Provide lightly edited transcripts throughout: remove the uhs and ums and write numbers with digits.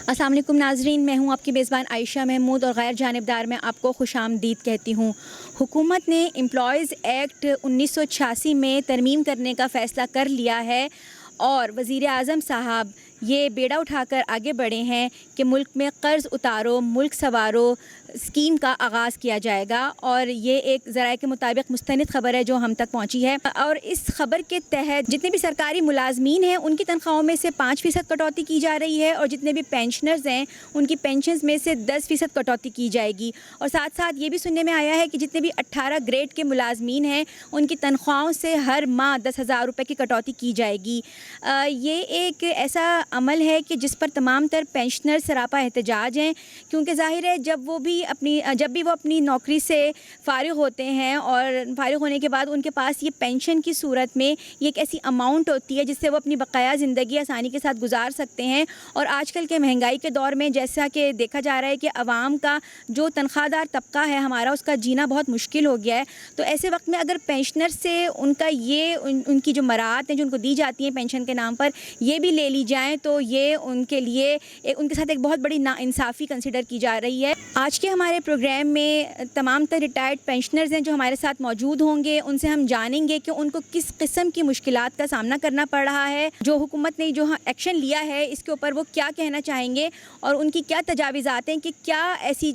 अस्सलाम वालेकुम नाज़रीन, मैं हूं आपकी मेज़बान आयशा महमूद और गैर जानिबदार में आपको खुशामदीद कहती हूं। हुकूमत ने एम्प्लॉयज़ एक्ट 1986 में तरमीम करने का फ़ैसला कर लिया है और वज़ीर आज़म साहब ये बेड़ा उठाकर आगे बढ़े हैं कि मुल्क में क़र्ज़ उतारो मुल्क संवारो स्कीम का आगाज़ किया जाएगा। और ये एक ज़राए के मुताबिक मुस्तनिद ख़बर है जो हम तक पहुँची है। और इस ख़बर के तहत जितने भी सरकारी मुलाजमीन हैं उनकी तनख्वाहों में से 5% कटौती की जा रही है और जितने भी पेंशनर्स हैं उनकी पेंशन्स में से 10% कटौती की जाएगी। और साथ साथ ये भी सुनने में आया है कि जितने भी 18 ग्रेड के मुलाजमीन हैं उनकी तनख्वाहों से हर माह 10,000 रुपये की कटौती की जाएगी। ये एक ऐसा अमल है कि जिस पर तमाम तर पेंशनर सरापा एहतजाज हैं, क्योंकि ज़ाहिर है जब भी वो अपनी नौकरी से फ़ारिग होते हैं और फ़ारिग होने के बाद उनके पास ये पेंशन की सूरत में ये एक ऐसी अमाउंट होती है जिससे वो अपनी बकाया ज़िंदगी आसानी के साथ गुजार सकते हैं। और आजकल के महंगाई के दौर में जैसा कि देखा जा रहा है कि आवाम का जो तनख्वाहदार तबका है हमारा, उसका जीना बहुत मुश्किल हो गया है। तो ऐसे वक्त में अगर पेंशनर से उनका उनकी जो मराहत हैं जो उनको दी जाती हैं पेंशन के नाम पर, ये भी ले ली जाएँ तो ये उनके लिए उनके साथ एक बहुत बड़ी नाइंसाफ़ी कंसिडर की जा रही है। आज के हमारे प्रोग्राम में तमाम तर रिटायर्ड पेंशनर्स हैं जो हमारे साथ मौजूद होंगे। उनसे हम जानेंगे कि उनको किस किस्म की मुश्किलात का सामना करना पड़ रहा है, जो हुकूमत ने जो एक्शन लिया है इसके ऊपर वो क्या कहना चाहेंगे और उनकी क्या तजावीज़ात हैं कि क्या ऐसी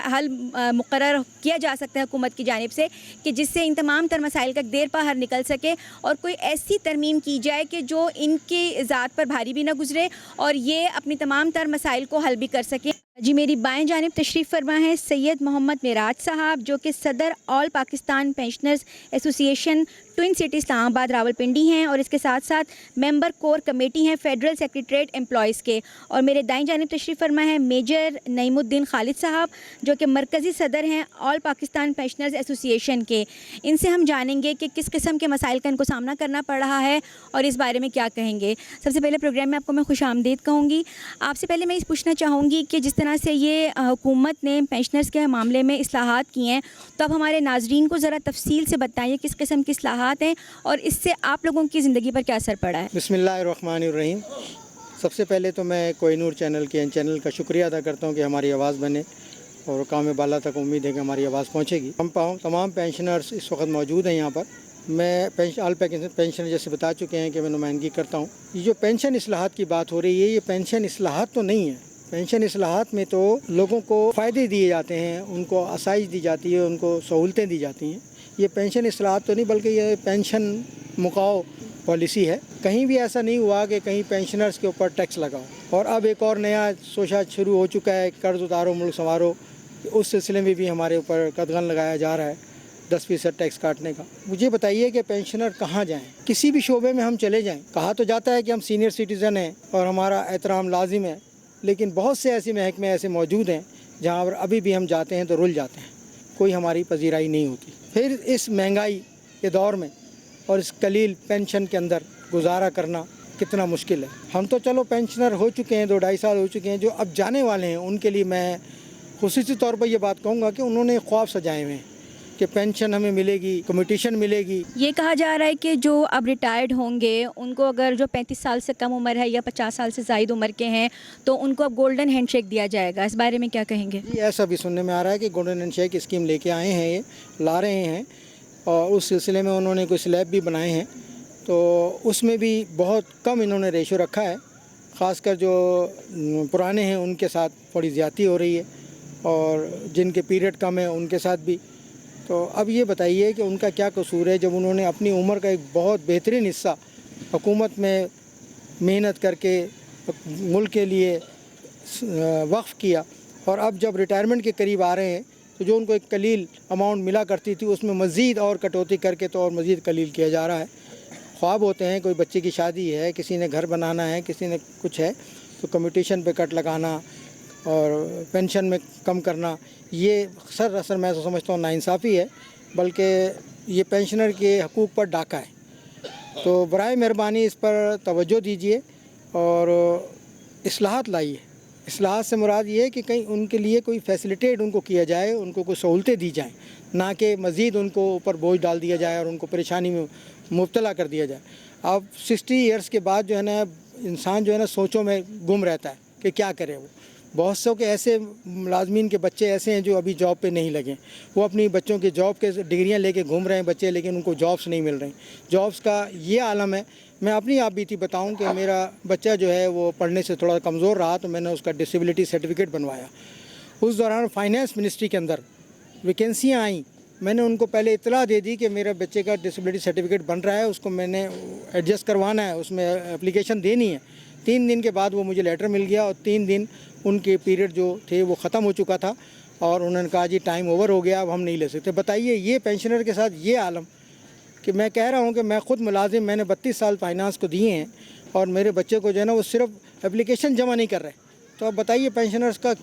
हल मुकर्रर किया जा सकता है हुकूमत की जानिब से कि जिससे इन तमाम तर मसाइल का देर पा हर निकल सके और कोई ऐसी तरमीम की जाए कि जो इनकी ज़ात पर भारी भी ना गुजरे और ये अपनी तमाम तर मसाइल को हल भी कर सके। जी, मेरी बाएं जानिब तशरीफ़ फरमा है सैयद मोहम्मद मेराज साहब, जो कि सदर all Pakistan pensioners association twin city Islamabad Rawalpindi हैं और इसके साथ साथ मेंबर कोर कमेटी हैं फेडरल सेक्रेटरीट एम्प्लॉयज़ के। और मेरे दाईं जानिब तशरीफ़ फरमा है मेजर नईमुद्दीन खालिद साहब, जो कि मरकज़ी सदर हैं ऑल पाकिस्तान पेंशनर्स एसोसिएशन के। इनसे हम जानेंगे कि किस किस्म के मसाइल का इनको सामना करना पड़ रहा है और इस बारे में क्या कहेंगे। सबसे पहले प्रोग्राम में आपको मैं खुशामदीद कहूँगी। आपसे पहले मैं पूछना चाहूँगी कि जिस तरह से ये हुकूमत ने पेंशनर्स के मामले में इस्लाहात किए हैं, तो अब हमारे नाजरीन को ज़रा तफसील से बताइए किस किस्म की इस्लाहात हैं और इससे आप लोगों की ज़िंदगी पर क्या असर पड़ा है। बिस्मिल्लाहिर्रहमानिर्रहीम। सबसे पहले तो मैं कोहिनूर चैनल का शुक्रिया अदा करता हूँ कि हमारी आवाज़ बने और काम बाला तक उम्मीद है कि हमारी आवाज़ पहुँचेगी। हम तमाम पेंशनर्स इस वक्त मौजूद हैं यहाँ पर। मैं ऑल पेंशन जैसे बता चुके हैं कि मैं नुमाइंदगी करता हूँ। ये जो पेंशन इस्लाहात की बात हो रही है, ये पेंशन इस्लाहात तो नहीं है। पेंशन इस्लाहात में तो लोगों को फ़ायदे दिए जाते हैं, उनको आसाइश दी जाती है, उनको सहूलतें दी जाती हैं। ये पेंशन इस्लाहात तो नहीं बल्कि ये पेंशन मुकाओ पॉलिसी है। कहीं भी ऐसा नहीं हुआ कि कहीं पेंशनर्स के ऊपर टैक्स लगाओ। और अब एक और नया सोचा शुरू हो चुका है, कर्ज उतारो मुल्क संवारो। उस सिलसिले में भी हमारे ऊपर कदगन लगाया जा रहा है 10% टैक्स काटने का। मुझे बताइए कि पेंशनर कहाँ जाएं? किसी भी शोबे में हम चले जाएं, कहा तो जाता है कि हम सीनियर सिटीज़न हैं और हमारा एहतराम लाजिम है, लेकिन बहुत से ऐसे महकमे ऐसे मौजूद हैं जहाँ पर अभी भी हम जाते हैं तो रुल जाते हैं, कोई हमारी पजीराई नहीं होती। फिर इस महंगाई के दौर में और इस कलील पेंशन के अंदर गुजारा करना कितना मुश्किल है। हम तो चलो पेंशनर हो चुके हैं, 2-2.5 साल हो चुके हैं। जो अब जाने वाले हैं उनके लिए मैं खुसूसी तौर पर ये बात कहूँगा कि उन्होंने ख्वाब सजाए हुए हैं कि पेंशन हमें मिलेगी, कम्यूटेशन मिलेगी। ये कहा जा रहा है कि जो अब रिटायर्ड होंगे उनको अगर जो 35 साल से कम उम्र है या 50 साल से ज़ायद उम्र के हैं तो उनको अब गोल्डन हैंडशेक दिया जाएगा। इस बारे में क्या कहेंगे? जी, ऐसा भी सुनने में आ रहा है कि गोल्डन हैंडशेक स्कीम लेके आए हैं, ये ला रहे हैं और उस सिलसिले में उन्होंने कोई स्लैब भी बनाए हैं। तो उसमें भी बहुत कम इन्होंने रेशो रखा है, ख़ासकर जो पुराने हैं उनके साथ थोड़ी ज़्यादती हो रही है और जिनके पीरियड कम है उनके साथ भी। तो अब ये बताइए कि उनका क्या कसूर है जब उन्होंने अपनी उम्र का एक बहुत बेहतरीन हिस्सा हुकूमत में मेहनत करके मुल्क के लिए वक्फ़ किया और अब जब रिटायरमेंट के करीब आ रहे हैं तो जो उनको एक कलील अमाउंट मिला करती थी उसमें मज़ीद और कटौती करके तो और मज़ीद कलील किया जा रहा है। ख्वाब होते हैं, कोई बच्चे की शादी है, किसी ने घर बनाना है, किसी ने कुछ है, तो कम्यूटेशन पे कट लगाना और पेंशन में कम करना, ये सरासर मैं तो समझता हूँ नाइंसाफ़ी है, बल्कि ये पेंशनर के हकूक़ पर डाका है। तो बराए मेहरबानी इस पर तवज्जो दीजिए और इस्लाहात लाइए। इस्लाहात से मुराद ये है कि कहीं उनके लिए कोई फैसिलिटेट उनको किया जाए, उनको कोई सहूलतें दी जाएँ, ना कि मज़ीद उनको ऊपर बोझ डाल दिया जाए और उनको परेशानी में मुब्तला कर दिया जाए। अब 60 ईयर्स के बाद जो है ना इंसान जो है ना सोचों में गुम रहता है कि क्या करे वो। بہت سو کے ایسے ملازمین کے بچے ایسے ہیں جو ابھی جاب پہ نہیں لگے، وہ اپنی بچوں کے جاب کے ڈگریاں لے کے گھوم رہے ہیں بچے، لیکن ان کو جابس نہیں مل رہی۔ جابس کا یہ عالم ہے۔ میں اپنی آپ بیتی بتاؤں کہ میرا بچہ جو ہے وہ پڑھنے سے تھوڑا کمزور رہا، تو میں نے اس کا ڈسیبلٹی سرٹیفکیٹ بنوایا۔ اس دوران فائنانس منسٹری کے اندر ویکینسیاں آئیں، میں نے ان کو پہلے اطلاع دے دی کہ میرا بچے کا ڈسیبلٹی سرٹیفکیٹ بن رہا ہے، اس کو میں نے ایڈجسٹ کروانا ہے، اس میں اپلیکیشن دینی ہے۔ 3 دن کے بعد وہ مجھے لیٹر مل گیا، اور 3 دن ان کے پیریڈ جو تھے وہ ختم ہو چکا تھا، اور انہوں نے کہا جی ٹائم اوور ہو گیا، اب ہم نہیں لے سکتے۔ بتائیے یہ پینشنر کے ساتھ یہ عالم، کہ میں کہہ رہا ہوں کہ میں خود ملازم، میں نے 32 سال فائنانس کو دیے ہیں، اور میرے بچے کو جو ہے نا وہ صرف اپلیکیشن جمع نہیں کر رہے۔ تو اب بتائیے پینشنرز کا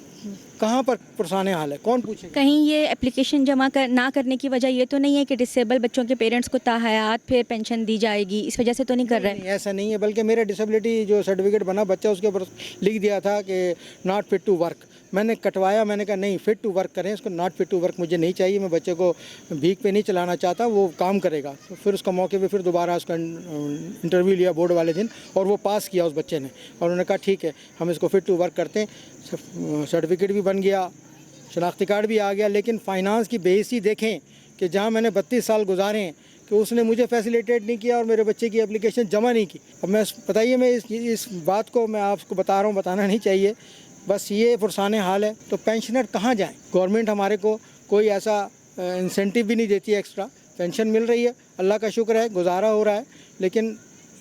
کہاں پر پرسان حال ہے، کون پوچھے گا؟ کہیں یہ اپلیکیشن جمع نہ کرنے کی وجہ یہ تو نہیں ہے کہ ڈسیبل بچوں کے پیرنٹس کو تاحیات پھر پینشن دی جائے گی، اس وجہ سے تو نہیں کر رہے؟ نہیں، ایسا نہیں ہے، بلکہ میرا ڈسیبلٹی جو سرٹیفکیٹ بنا بچہ، اس کے اوپر لکھ دیا تھا کہ ناٹ فٹ ٹو ورک۔ میں نے کٹوایا، میں نے کہا نہیں، فٹ ٹو ورک کریں اس کو، ناٹ فٹ ٹو ورک مجھے نہیں چاہیے، میں بچے کو بھیک پہ نہیں چلانا چاہتا، وہ کام کرے گا۔ تو پھر اس کا موقع پہ پھر دوبارہ اس کا انٹرویو لیا بورڈ والے دن، اور وہ پاس کیا اس بچے نے، اور انہوں نے کہا ٹھیک ہے ہم اس کو فٹ ٹو ورک کرتے ہیں۔ سرٹیفکیٹ بھی بن گیا، شناختی کارڈ بھی آ گیا، لیکن فائنانس کی بے حسی دیکھیں کہ جہاں میں نے 32 سال گزارے ہیں کہ اس نے مجھے فیسیلیٹیٹ نہیں کیا اور میرے بچے کی اپلیکیشن جمع نہیں کی۔ اب میں بتائیے، میں اس بات کو میں آپ کو بتا رہا ہوں، بتانا نہیں چاہیے، بس یہ پرسان حال ہے۔ تو پینشنر کہاں جائیں؟ گورنمنٹ ہمارے کو کوئی ایسا انسینٹیو بھی نہیں دیتی ہے، ایکسٹرا پینشن مل رہی ہے، اللہ کا شکر ہے، گزارا ہو رہا ہے، لیکن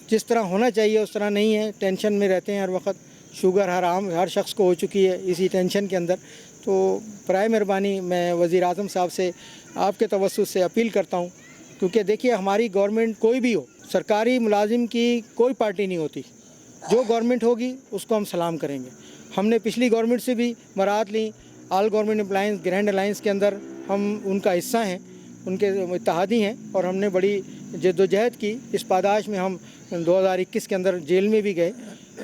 جس طرح ہونا چاہیے اس طرح نہیں ہے۔ ٹینشن میں رہتے ہیں ہر وقت، شوگر ہر شخص کو ہو چکی ہے اسی ٹینشن کے اندر۔ تو برائے مہربانی میں وزیر اعظم صاحب سے آپ کے توسط سے اپیل کرتا ہوں، کیونکہ دیکھیے ہماری گورنمنٹ کوئی بھی ہو، سرکاری ملازم کی کوئی پارٹی نہیں ہوتی، جو گورنمنٹ ہوگی اس کو ہم سلام کریں گے۔ ہم نے پچھلی گورنمنٹ سے بھی برات لی، آل گورنمنٹ امپلائنس گرینڈ الائنس کے اندر ہم ان کا حصہ ہیں، ان کے اتحادی ہیں، اور ہم نے بڑی جدوجہد کی۔ اس پاداش میں ہم 2021 کے اندر جیل میں بھی گئے۔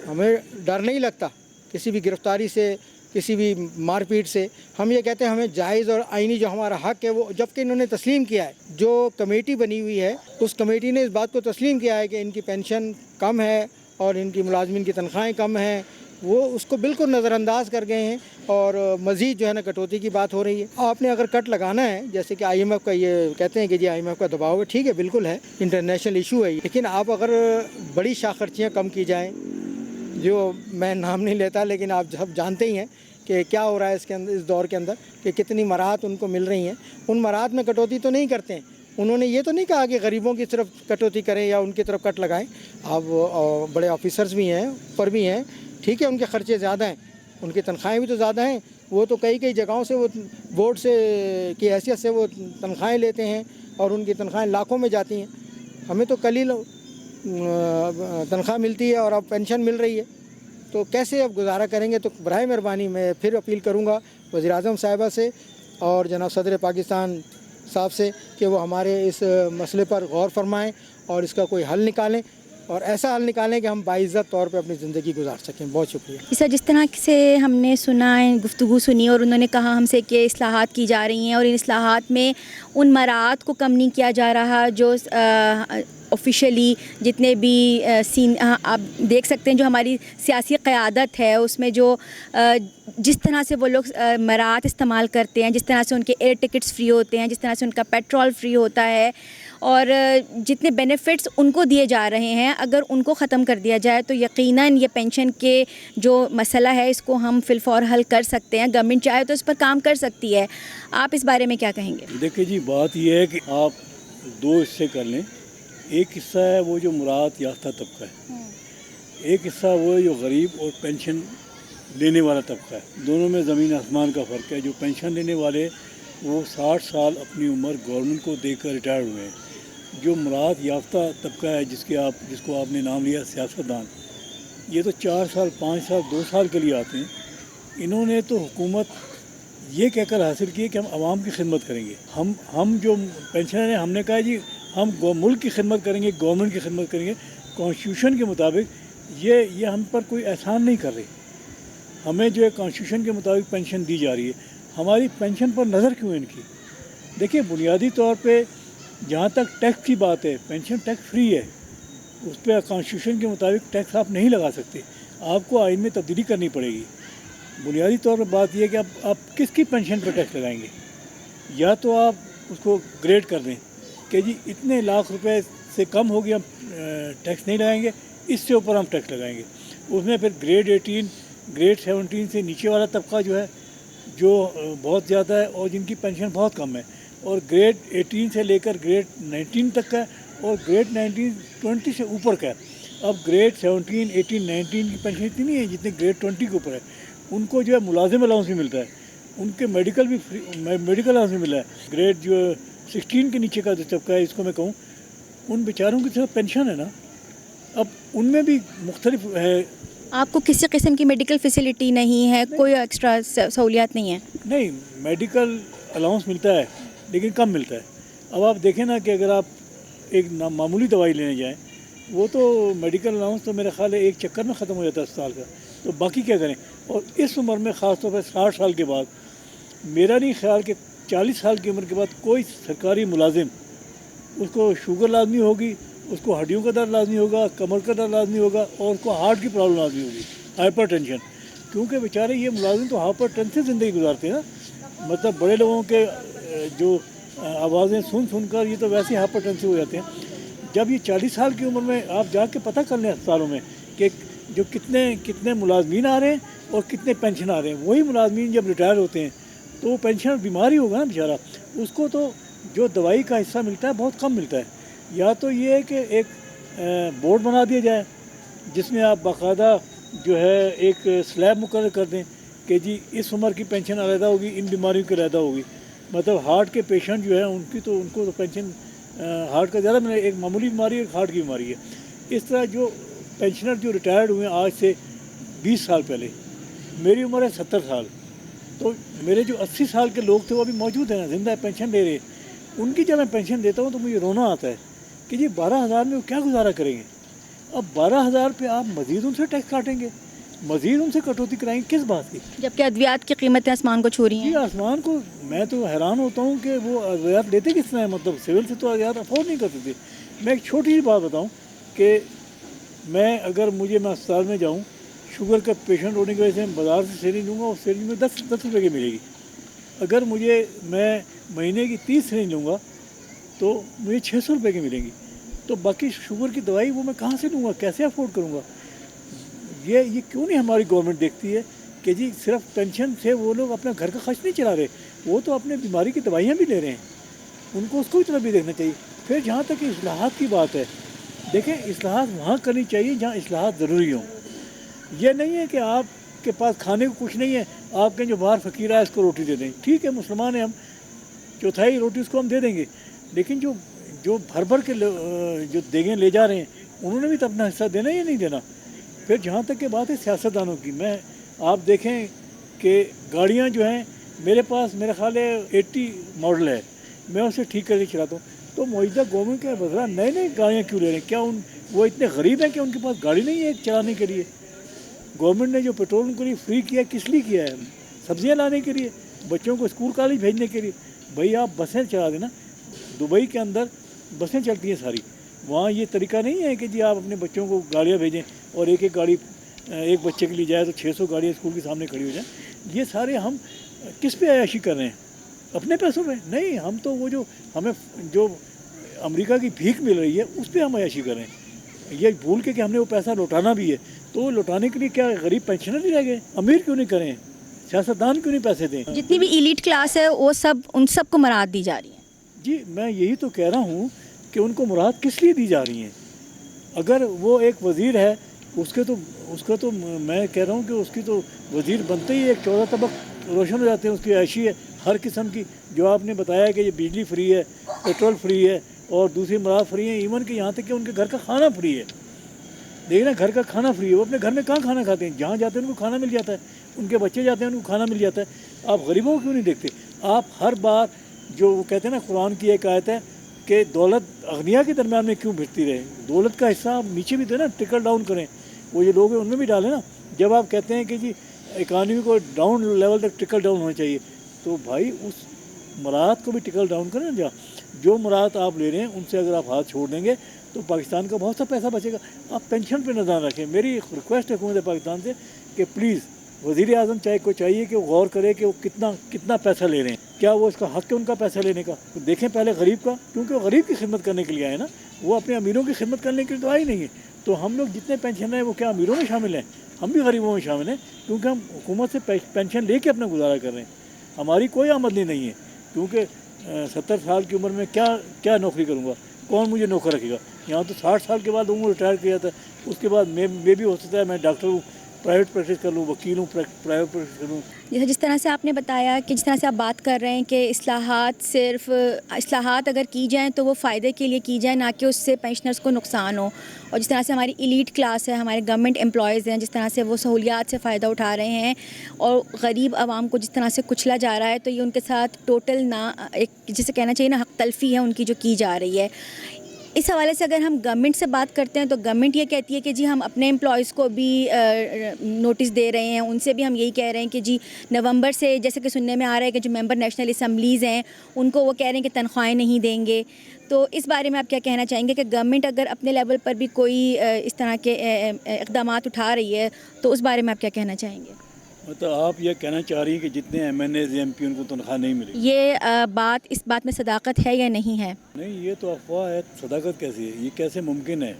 ہمیں ڈر نہیں لگتا کسی بھی گرفتاری سے، کسی بھی مار پیٹ سے۔ ہم یہ کہتے ہیں ہمیں جائز اور آئینی جو ہمارا حق ہے وہ، جبکہ انہوں نے تسلیم کیا ہے، جو کمیٹی بنی ہوئی ہے اس کمیٹی نے اس بات کو تسلیم کیا ہے کہ ان کی پینشن کم ہے اور ان کی ملازمین کی تنخواہیں کم ہیں، وہ اس کو بالکل نظر انداز کر گئے ہیں، اور مزید جو ہے نا کٹوتی کی بات ہو رہی ہے۔ آپ نے اگر کٹ لگانا ہے، جیسے کہ آئی ایم ایف کا یہ کہتے ہیں کہ جی آئی ایم ایف کا دباؤ ہے، ٹھیک ہے بالکل ہے، انٹرنیشنل ایشو ہے، لیکن آپ اگر بڑی شاخرچیاں کم کی جائیں، جو میں نام نہیں لیتا لیکن آپ سب جانتے ہی ہیں کہ کیا ہو رہا ہے اس کے اندر، اس دور کے اندر، کہ کتنی مراحت ان کو مل رہی ہیں، ان مراحت میں کٹوتی تو نہیں کرتے ہیں۔ انہوں نے یہ تو نہیں کہا کہ غریبوں کی طرف کٹوتی کریں یا ان کی طرف کٹ لگائیں۔ آپ بڑے آفیسرز بھی ہیں، اوپر بھی ہیں، ٹھیک ہے ان کے خرچے زیادہ ہیں، ان کی تنخواہیں بھی تو زیادہ ہیں، وہ تو کئی جگہوں سے وہ بورڈ سے کی حیثیت سے وہ تنخواہیں لیتے ہیں، اور ان کی تنخواہیں لاکھوں میں جاتی ہیں۔ ہمیں تو قلیل تنخواہ ملتی ہے اور اب پینشن مل رہی ہے، تو کیسے اب گزارا کریں گے؟ تو برائے مہربانی میں پھر اپیل کروں گا وزیر اعظم صاحبہ سے اور جناب صدر پاکستان صاحب سے کہ وہ ہمارے اس مسئلے پر غور فرمائیں اور اس کا کوئی حل نکالیں، اور ایسا حل نکالیں کہ ہم باعزت طور پہ اپنی زندگی گزار سکیں۔ بہت شکریہ۔ سر، جس طرح سے ہم نے سنا ہے، گفتگو سنی، اور انہوں نے کہا ہم سے کہ اصلاحات کی جا رہی ہیں، اور ان اصلاحات میں ان مراعات کو کم نہیں کیا جا رہا جو آفیشلی جتنے بھی آپ دیکھ سکتے ہیں جو ہماری سیاسی قیادت ہے اس میں جو جس طرح سے وہ لوگ مراعات استعمال کرتے ہیں، جس طرح سے ان کے ایئر ٹکٹس فری ہوتے ہیں، جس طرح سے ان کا پیٹرول فری ہوتا ہے، اور جتنے بینیفٹس ان کو دیے جا رہے ہیں، اگر ان کو ختم کر دیا جائے تو یقیناً یہ پینشن کے جو مسئلہ ہے اس کو ہم فی الفور حل کر سکتے ہیں۔ گورنمنٹ چاہے تو اس پر کام کر سکتی ہے۔ آپ اس بارے میں کیا کہیں گے؟ دیکھیں جی، بات یہ ہے کہ آپ 2 حصے کر لیں۔ ایک حصہ ہے وہ جو مراعات یافتہ طبقہ ہے، ایک حصہ وہ جو غریب اور پینشن لینے والا طبقہ ہے۔ دونوں میں زمین آسمان کا فرق ہے۔ جو پینشن لینے والے وہ 60 سال اپنی عمر گورنمنٹ کو دے کر ریٹائر ہوئے ہیں۔ جو مراعات یافتہ طبقہ ہے جس کو آپ نے نام لیا سیاستدان، یہ تو 4 سال 5 سال 2 سال کے لیے آتے ہیں۔ انہوں نے تو حکومت یہ کہہ کر حاصل کی کہ ہم عوام کی خدمت کریں گے۔ ہم جو پینشنر ہیں، ہم نے کہا جی ہم ملک کی خدمت کریں گے، گورنمنٹ کی خدمت کریں گے کانسٹیٹیوشن کے مطابق۔ یہ ہم پر کوئی احسان نہیں کر رہے، ہمیں جو ہے کانسٹیٹیوشن کے مطابق پینشن دی جا رہی ہے۔ ہماری پینشن پر نظر کیوں ان کی؟ دیکھیے، بنیادی طور پہ جہاں تک ٹیکس کی بات ہے، پینشن ٹیکس فری ہے، اس پہ کانسٹیٹیوشن کے مطابق ٹیکس آپ نہیں لگا سکتے، آپ کو آئین میں تبدیلی کرنی پڑے گی۔ بنیادی طور پر بات یہ ہے کہ آپ کس کی پینشن پہ ٹیکس لگائیں گے. یا تو آپ اس کو گریڈ کر دیں کہ جی اتنے لاکھ روپے سے کم ہوگی ہم ٹیکس نہیں لگائیں گے, اس سے اوپر ہم ٹیکس لگائیں گے. اس میں پھر گریڈ 18 گریڈ 17 سے نیچے والا طبقہ جو ہے جو بہت زیادہ ہے اور جن کی پینشن بہت کم ہے, اور گریڈ 18 سے لے کر گریڈ 19 تک کا ہے, اور گریڈ 20 سے اوپر کا ہے. اب گریڈ 17 18 19 کی پینشن اتنی نہیں ہے جتنے گریڈ 20 کے اوپر ہے. ان کو جو ہے ملازم الاؤنس بھی ملتا ہے, ان کے میڈیکل بھی میڈیکل الاؤنس بھی ملا ہے. گریڈ جو 16 کے نیچے کا جو طبقہ ہے, اس کو میں کہوں ان بیچاروں کی طرف پینشن ہے نا, اب ان میں بھی مختلف ہے. آپ کو کسی قسم کی میڈیکل فیسلٹی نہیں ہے, کوئی ایکسٹرا سہولیات نہیں ہے؟ نہیں, میڈیکل الاؤنس ملتا ہے لیکن کم ملتا ہے. اب آپ دیکھیں نا کہ اگر آپ ایک معمولی دوائی لینے جائیں, وہ تو میڈیکل الاؤنس تو میرے خیال ہے ایک چکر میں ختم ہو جاتا ہے اسپتال کا, تو باقی کیا کریں. اور اس عمر میں خاص طور پر 60 سال کے بعد, میرا نہیں خیال کہ 40 سال کی عمر کے بعد کوئی سرکاری ملازم, اس کو شوگر لازمی ہوگی, اس کو ہڈیوں کا درد لازمی ہوگا, کمر کا درد لازمی ہوگا, اور اس کو ہارٹ کی پرابلم لازمی ہوگی, ہائپر ٹینشن. کیونکہ بیچارے یہ ملازم تو ہائپر ٹینشن زندگی گزارتے ہیں نا. مطلب بڑے لوگوں کے جو آوازیں سن کر یہ تو ویسے ہائپر ٹینشن ہو جاتے ہیں. جب یہ 40 سال کی عمر میں آپ جا کے پتہ کر لیں اسپتالوں میں کہ جو کتنے ملازمین آ رہے ہیں اور کتنے پینشن آ رہے ہیں. وہی ملازمین جب ریٹائر ہوتے ہیں تو وہ پینشن بیمار ہی ہوگا نا بیچارہ, اس کو تو جو دوائی کا حصہ ملتا ہے بہت کم ملتا ہے. یا تو یہ ہے کہ ایک بورڈ بنا دیا جائے جس میں آپ باقاعدہ جو ہے ایک سلیب مقرر کر دیں کہ جی اس عمر کی پینشن علیحدہ ہوگی, ان بیماریوں کی علیحدہ ہوگی. مطلب ہارٹ کے پیشنٹ جو ہیں ان کو تو پینشن ہارٹ کا زیادہ ملے, ایک معمولی بیماری ہے, ایک ہارٹ کی بیماری ہے. اس طرح جو پینشنر جو ریٹائرڈ ہوئے ہیں آج سے 20 سال پہلے, میری عمر ہے 70 سال, تو میرے جو 80 سال کے لوگ تھے وہ ابھی موجود ہیں نا, زندہ پینشن لے رہے. ان کی جب میں پینشن دیتا ہوں تو مجھے رونا آتا ہے کہ جی 12,000 میں وہ کیا گزارا کریں گے. اب 12,000 پہ آپ مزید ان سے ٹیکس کاٹیں گے, مزید ان سے کٹوتی کرائیں گے, کس بات کی؟ جبکہ ادویات کی قیمتیں آسمان کو چھو رہی ہیں. جی آسمان کو, میں تو حیران ہوتا ہوں کہ وہ ادویات لیتے کس طرح ہیں. مطلب سول سے تو ادویات افورڈ نہیں کرتے تھے. میں ایک چھوٹی سی بات بتاؤں کہ میں اسپتال میں جاؤں, شوگر کا پیشنٹ ہونے کی وجہ سے بازار سے سیرنج لوں گا, اور سیرنج میں 10 روپے کی ملے گی. اگر میں مہینے کی 30 سیرنج لوں گا تو مجھے 600 روپے کی ملیں گی. تو باقی شوگر کی دوائی وہ میں کہاں سے لوں گا, کیسے افورڈ کروں گا؟ یہ کیوں نہیں ہماری گورنمنٹ دیکھتی ہے کہ جی صرف پینشن سے وہ لوگ اپنا گھر کا خرچ نہیں چلا رہے, وہ تو اپنے بیماری کی دوائیاں بھی لے رہے ہیں. ان کو اس کو بھی طرف بھی دیکھنا چاہیے. پھر جہاں تک اصلاحات کی بات ہے, دیکھیں اصلاحات وہاں کرنی چاہیے جہاں اصلاحات ضروری ہوں. یہ نہیں ہے کہ آپ کے پاس کھانے کو کچھ نہیں ہے, آپ کے جو باہر فقیر ہے اس کو روٹی دے دیں. ٹھیک ہے, مسلمان ہیں ہم, چوتھائی روٹی اس کو ہم دے دیں گے, لیکن جو بھر کے جو دیگیں لے جا رہے ہیں انہوں نے بھی تو اپنا حصہ دینا یا نہیں دینا. پھر جہاں تک کہ بات ہے سیاستدانوں کی, آپ دیکھیں کہ گاڑیاں جو ہیں میرے پاس میرا خیال ہے 80 ماڈل ہے, میں اسے ٹھیک کر کے چلاتا ہوں. تو موجودہ گورنمنٹ کے بدلا نئے گاڑیاں کیوں لے رہے ہیں؟ کیا وہ اتنے غریب ہیں کہ ان کے پاس گاڑی نہیں ہے چلانے کے لیے؟ گورنمنٹ نے جو پیٹرول ان کے لیے فری کیا کس لیے کیا ہے؟ سبزیاں لانے کے لیے, بچوں کو اسکول کالج بھیجنے کے لیے. بھائی آپ بسیں چلا دینا. دبئی کے اندر بسیں چلتی ہیں ساری, وہاں یہ طریقہ نہیں ہے کہ جی آپ اپنے بچوں کو گاڑیاں بھیجیں اور ایک گاڑی ایک بچے کے لیے جائے تو 600 گاڑیاں اسکول کے سامنے کھڑی ہو جائیں. یہ سارے ہم کس پہ عیاشی کر رہے ہیں؟ اپنے پیسوں پہ نہیں, ہم تو وہ ہمیں جو امریکہ کی بھیک مل رہی ہے اس پہ ہم عیاشی کر رہے ہیں. یہ بھول کے کہ ہم نے وہ پیسہ لوٹانا بھی ہے, تو لوٹانے کے لیے کیا غریب پینشنر نہیں رہ گئے؟ امیر کیوں نہیں کریں, سیاستدان کیوں نہیں پیسے دیں؟ جتنی بھی ایلیٹ کلاس ہے وہ ان سب کو مراد دی جا رہی ہے. جی میں یہی تو کہہ رہا ہوں کہ ان کو مراد کس لیے دی جا رہی ہیں؟ اگر وہ ایک وزیر ہے اس کا تو میں کہہ رہا ہوں کہ اس کی تو وزیر بنتے ہی ایک 14 طبق روشن ہو جاتے ہیں. اس کی عیاشی ہے ہر قسم کی, جو آپ نے بتایا کہ یہ بجلی فری ہے, پیٹرول فری ہے, اور دوسری مراد فری ہیں, ایون کہ یہاں تک کہ ان کے گھر کا کھانا فری ہے. دیکھیں نا, گھر کا کھانا فری ہے. وہ اپنے گھر میں کہاں کھانا کھاتے ہیں؟ جہاں جاتے ہیں ان کو کھانا مل جاتا ہے, ان کے بچے جاتے ہیں ان کو کھانا مل جاتا ہے. آپ غریبوں کو کیوں نہیں دیکھتے؟ آپ ہر بار جو وہ کہتے ہیں نا, قرآن کی ایک آیت ہے کہ دولت اغنیا کے درمیان میں کیوں بھرتی رہے, دولت کا حصہ آپ نیچے بھی دیں نا, ٹرکل ڈاؤن کریں. وہ جو لوگ ہیں ان میں بھی ڈالیں نا. جب آپ کہتے ہیں کہ جی اکانومی کو ڈاؤن لیول تک ٹرکل ڈاؤن ہونا چاہیے, تو بھائی اس مراد کو بھی ٹرکل ڈاؤن کریں نا. جو مراد آپ لے رہے ہیں ان سے اگر آپ ہاتھ چھوڑ دیں گے تو پاکستان کا بہت سا پیسہ بچے گا. آپ پینشن پہ نظر رکھیں. میری ریکویسٹ ہے حکومت پاکستان سے کہ پلیز वज़ीर आज़म को चाहिए कि वो गौर करे कि वो कितना पैसा ले रहे हैं, क्या वो इसका हक़ है उनका पैसा लेने का। तो देखें पहले गरीब का, क्योंकि वो गरीब की खिदमत करने के लिए आए ना, वो अपने अमीरों की खिदमत करने के लिए तो आए नहीं है। तो हम लोग जितने पेंशन हैं वो क्या अमीरों में शामिल हैं? हम भी गरीबों में शामिल हैं, क्योंकि हम हुकूमत से पेंशन लेके अपना गुजारा कर रहे हैं। हमारी कोई आमदनी नहीं है, क्योंकि 70 साल की उम्र में क्या नौकरी करूँगा, कौन मुझे नौकर रखेगा। यहाँ तो 60 साल के बाद उम्र रिटायर किया था, उसके बाद मैं भी हो सकता है मैं डॉक्टर हूँ, प्राइवेट प्रैक्टिस कर लूँ, वकील हूँ, प्राइवेट प्रैक्टिस कर लूँ। जैसे जिस तरह से आपने बताया कि जिस तरह से आप बात कर रहे हैं कि इस्लाहात अगर की जाएँ तो वो फ़ायदे के लिए की जाए, ना कि उससे पेंशनर्स को नुकसान हो। और जिस तरह से हमारी एलीट क्लास है, हमारे गवर्नमेंट एम्प्लॉयज़ हैं, जिस तरह से वो सहूलियात से फ़ायदा उठा रहे हैं और गरीब आवाम को जिस तरह से कुचला जा रहा है, तो ये उनके साथ टोटल एक जिसे कहना चाहिए ना हक़ तलफ़ी है उनकी जो की जा रही है। इस हवाले से अगर हम गवर्नमेंट से बात करते हैं तो गवर्नमेंट ये कहती है कि जी हम अपने एम्प्लॉयज़ को भी नोटिस दे रहे हैं, उनसे भी हम यही कह रहे हैं कि जी नवंबर से, जैसे कि सुनने में आ रहा है कि जो मेंबर नेशनल असम्बलीज़ हैं उनको वो कह रहे हैं कि तनख्वाहें नहीं देंगे। तो इस बारे में आप क्या कहना चाहेंगे कि गवर्नमेंट अगर अपने लेवल पर भी कोई इस तरह के इक़दामात उठा रही है तो उस बारे में आप क्या कहना चाहेंगे? मतलब आप ये कहना चाह रही हैं कि जितने MNAs MP उनको तनख्वाह नहीं मिलेगी? ये इस बात में सदाकत है या नहीं है? नहीं, ये तो अफवाह है। सदाकत कैसी है? ये कैसे मुमकिन है